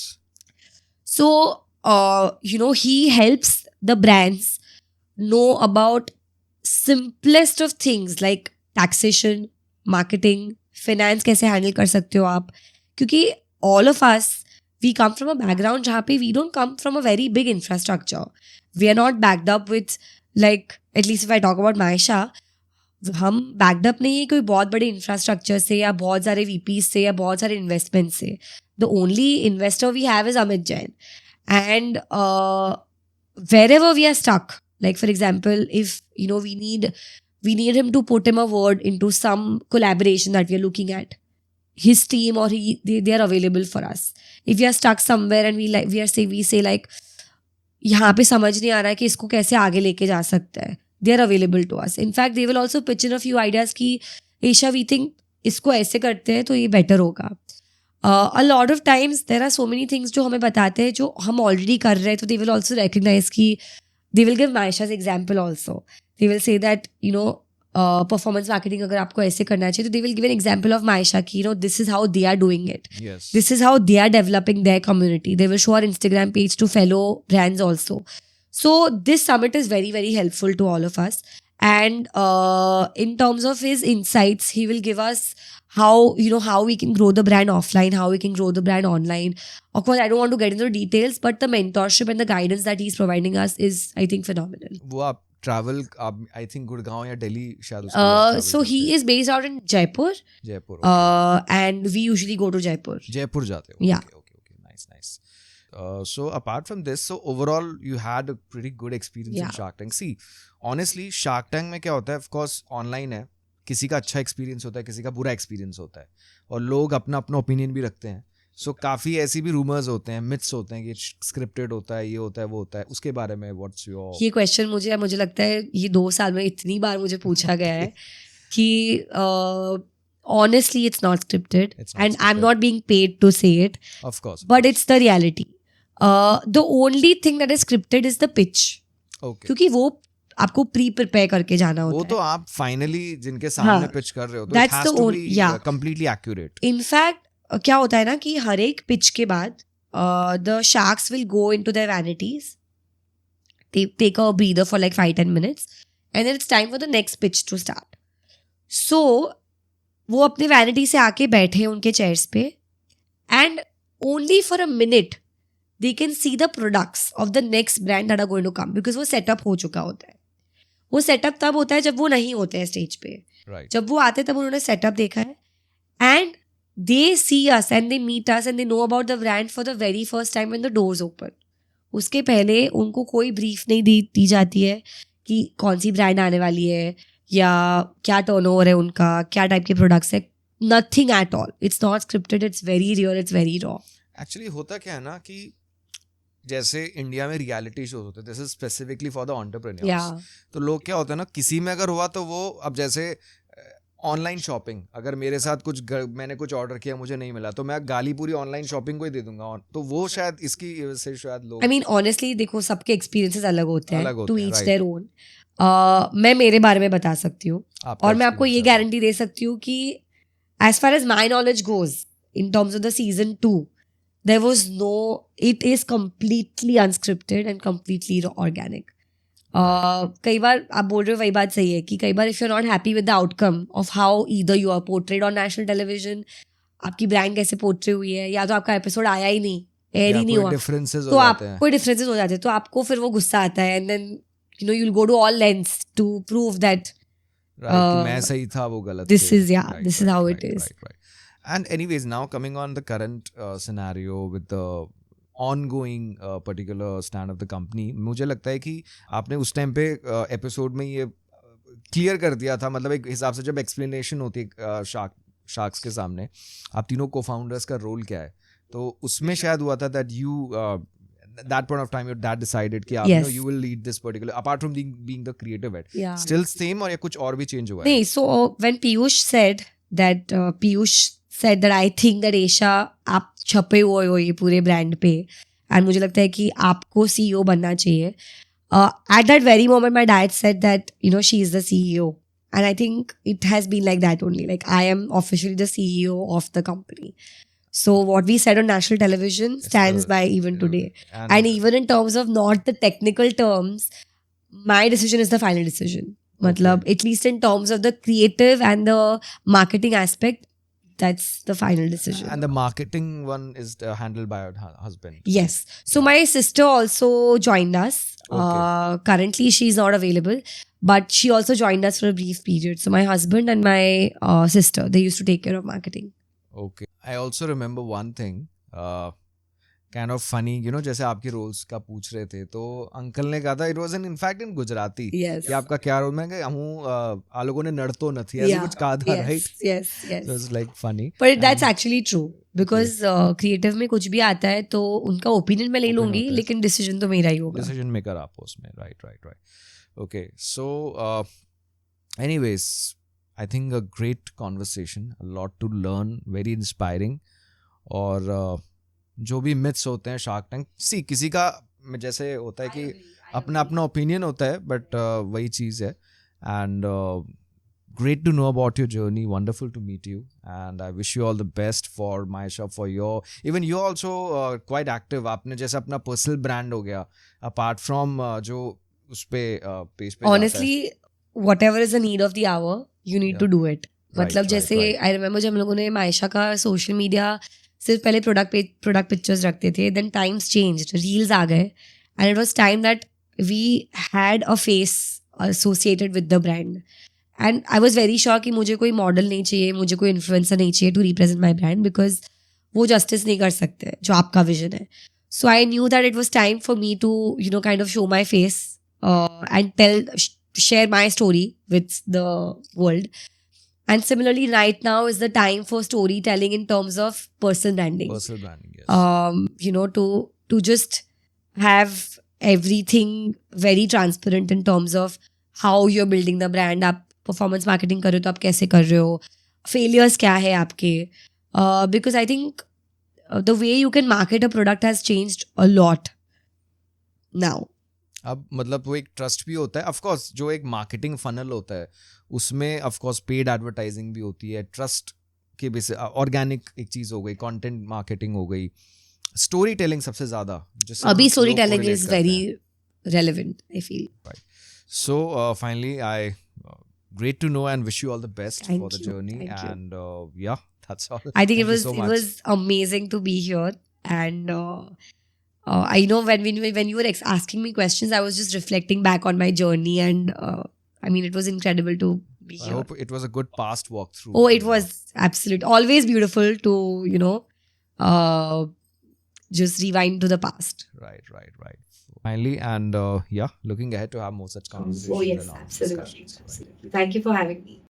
So, he helps the brands know about simplest of things like taxation, marketing, finance कैसे handle कर सकते हो आप. क्योंकि all of us, we come from a background जहाँ पे we don't come from a very big infrastructure. We are not backed up with, like, at least if I talk about Maisha, हम backed up नहीं है कोई बहुत बड़े infrastructure से या बहुत सारे वीपीज से या बहुत सारे इन्वेस्टमेंट से. The only investor we have is Amit Jain. And wherever we are stuck, like for example, if we need him to put him a word into some collaboration that we are looking at, his team or they are available for us. If we are stuck somewhere and we say like यहाँ पे समझ नहीं आ रहा है कि इसको कैसे आगे लेके जा सकता है, they are available to us. In fact, they will also pitch in a few ideas कि Aisha, we think इसको ऐसे करते हैं तो ये better होगा. A lot of times there are so many things जो हमें बताते हैं जो हम already कर रहे हैं, तो they will also recognize कि they will give Maisha's example also. They will say that performance marketing अगर आपको ऐसे करना चाहिए, तो they will give an example of Maisha कि this is how they are doing it.
Yes.
This is how they are developing their community. They will show our Instagram page to fellow brands also. So this summit is very, very helpful to all of us. And in terms of his insights, he will give us how we can grow the brand offline, how we can grow the brand online. Of course, I don't want to get into the details, but the mentorship and the guidance that he's providing us is, I think, phenomenal.
वो आप travel, I think Gurgaon या दिल्ली शायद उसके लिए travel
So he
करते हैं.
is based out in Jaipur.
Jaipur.
And we usually go to Jaipur.
Jaipur जाते हो.
Yeah.
Okay. Nice. So apart from this, so overall you had a pretty good experience in
Yeah.
Shark Tank. See, honestly, Shark Tank में क्या होता है, of course online है, किसी का अच्छा एक्सपीरियंस होता है, किसी का बुरा एक्सपीरियंस होता है, और लोग अपना ओपिनियन भी रखते हैं. सो काफ़ी ऐसी भी रूमर्स होते हैं, मिथ्स होते हैं कि स्क्रिप्टेड होता है, ये होता है, वो होता है. उसके बारे में व्हाट्स योर...
ये क्वेश्चन मुझे लगता है ये 2 साल में इतनी बार मुझे पूछा गया है कि honestly it's not scripted.
It's not
and I'm
scripted.
not being paid to say it,
Of course.
but it's the reality. The only thing that is scripted is the pitch.
Okay.
क्योंकि वो आपको prepare करके जाना होता
वो
है.
तो आप फाइनली जिनके सामने
हाँ.
पिच कर रहे हो, तो
That's
it has
the
to
only-
be
yeah.
completely accurate.
In fact क्या होता है ना कि हर एक पिच के बाद the sharks will go into their vanities, take a breather for like 5-10 minutes and then it's time for the next pitch to start. So वो अपने वैनिटी से आके बैठे उनके चेयर्स पे, and only for a minute they can see the products of the next brand that are going to come, because वो setup हो चुका होता है. वो सेटअप तब होता है जब वो नहीं होते हैं स्टेज पे.
Right.
जब वो आते हैं तब उन्होंने सेटअप देखा है, and they see us and they meet us and they know about the brand for the very first time when the doors open. उसके पहले उनको कोई ब्रीफ नहीं दी जाती है कि कौन सी ब्रांड आने वाली है या क्या टर्नओवर है उनका, क्या टाइप के प्रोडक्ट्स है. Nothing at all. It's not scripted, it's very real, it's very raw.
Actually होता क्या है ना कि जैसे इंडिया में रियलिटी शोज होते हैं, this is specifically for the entrepreneurs.
या
तो लोग क्या होता है ना, किसी में अगर हुआ तो वो, अब जैसे ऑनलाइन शॉपिंग, अगर मेरे साथ मैंने कुछ ऑर्डर किया, मुझे नहीं मिला, तो मैं गाली पूरी ऑनलाइन शॉपिंग को ही दे दूंगा. तो वो शायद इसकी वजह से शायद लोग,
आई मीन ऑनेस्टली देखो, सबके एक्सपीरियंसेस अलग होते
अलग
हैं,
होते
टू
हैं,
ईच
right.
Their own. मैं मेरे बारे में बता सकती हूँ,
आपका
और मैं आपको ये
experience है.
गारंटी दे सकती हूँ कि as far as my knowledge goes in terms of the season 2, there was no, it is completely unscripted and completely organic. कई बार आप बोल रहे हो, वही बात सही है कि कई बार if you are not happy with the outcome of how either you are portrayed on national television, आपकी ब्रांड कैसे पोर्ट्रे हुई है, या तो आपका एपिसोड आया ही नहीं, एयर ही नहीं हुआ,
डिफरेंसेस
तो
हो
आप
जाते हैं.
कोई डिफरेंसेस हो जाते हैं, तो आपको फिर वो गुस्सा आता है, and then you will go to all lengths to prove that
Right, कि मैं सही था, वो गलत
this
थे.
is- yeah,
Right,
this is how it
right,
is.
right. And anyways, now coming on the current scenario with the ongoing particular stand of the company, मुझे लगता है कि आपने उस टाइम पे एपिसोड में ये क्लियर कर दिया था, मतलब एक हिसाब से जब एक्सप्लेनेशन होती है शार्क्स के सामने, आप तीनों को फाउंडर्स का रोल क्या है, तो उसमें शायद हुआ था that you that point of time your dad decided कि आप
Yes.
you will lead this particular, apart from being the creative head,
yeah.
still same, और या कुछ और भी चेंज हुआ है?
नहीं, so when Piyush said that I think that Aisha, आप छपे हुए हो ये पूरे ब्रांड पे, एंड मुझे लगता है कि आपको CEO बनना चाहिए. At that very moment, my dad said that, she is the CEO. And I think it has been like that only. Like, I am officially the CEO of the company. So what we said on national television stands by even today. And even in terms of not the technical terms, my decision is the final decision. Matlab, at least in terms of the creative and the marketing aspect, that's the final decision.
And the marketing one is handled by your husband.
Yes. So my sister also joined us. Currently, she's not available, but she also joined us for a brief period. So my husband and my sister, they used to take care of marketing.
Okay. I also remember one thing, kind of funny, जैसे आपके roles का पूछ रहे थे तो uncle ने कहा था it was in fact in Gujarati
Yes.
कि आपका क्या रोल मैं आ लोगों ने नड़तो નથી ऐसे कुछ कहा था, right?
Yes.
It was like funny.
But that's actually true because creative में कुछ भी आता है तो उनका ओपिनियन मैं ले लूंगी लेकिन डिसीजन तो मेरा ही होगा.
Decision maker आप हो उसमें, right. Okay, so anyways, I think a great conversation, a lot to learn, very inspiring. और जो भी मिथ्स होते हैं शार्क टैंक, किसी का जैसे होता है कि अपना अपना ओपिनियन होता है, बट वही चीज़ है. And great to know about your journey, wonderful to meet you, and I wish you all the best for Maisha, for your, even you're also quite active. आपने जैसे अपना personal brand हो गया apart from जो उस पे page पे
honestly whatever is the need of the hour you need to do it. मतलब जैसे I remember जब हम लोगों ने मायशा का सोशल मीडिया सिर्फ पहले प्रोडक्ट पिक्चर्स रखते थे, देन टाइम्स चेंज्ड, रील्स आ गए and it was time that we had a face associated with the brand. And I was very sure कि मुझे कोई मॉडल नहीं चाहिए, मुझे कोई इन्फ्लुएंसर नहीं चाहिए to represent my brand because वो जस्टिस नहीं कर सकते जो आपका विजन है. So I knew that it was time for me to kind of show my face and share my story with the world. And similarly, right now is the time for storytelling in terms of personal branding.
Personal branding, yes.
To just have everything very transparent in terms of how you're building the brand. आप performance marketing कर रहे हो तो आप कैसे कर रहे हो? Failures क्या है आपके? Because I think the way you can market a product has changed a lot now.
अब मतलब वो एक ट्रस्ट भी होता है, ऑफ कोर्स जो एक मार्केटिंग फनल होता है उसमें ऑफ कोर्स पेड एडवर्टाइजिंग भी होती है, ट्रस्ट के बेसिस, ऑर्गेनिक एक चीज हो गई, कंटेंट मार्केटिंग हो गई, स्टोरी टेलिंग सबसे ज्यादा.
अभी story telling is very relevant, I feel.
Right. So finally, I great to know and wish you all the best for the journey. And yeah, that's all.
I think it was amazing to be here, and I know when you were asking me questions, I was just reflecting back on my journey, and I mean, it was incredible to be here.
I hope it was a good past walkthrough.
Oh, it was absolute. Always beautiful to just rewind to the past.
Right. Finally, and yeah, looking ahead to have more such conversations.
Oh yes, absolutely. Thank you for having me.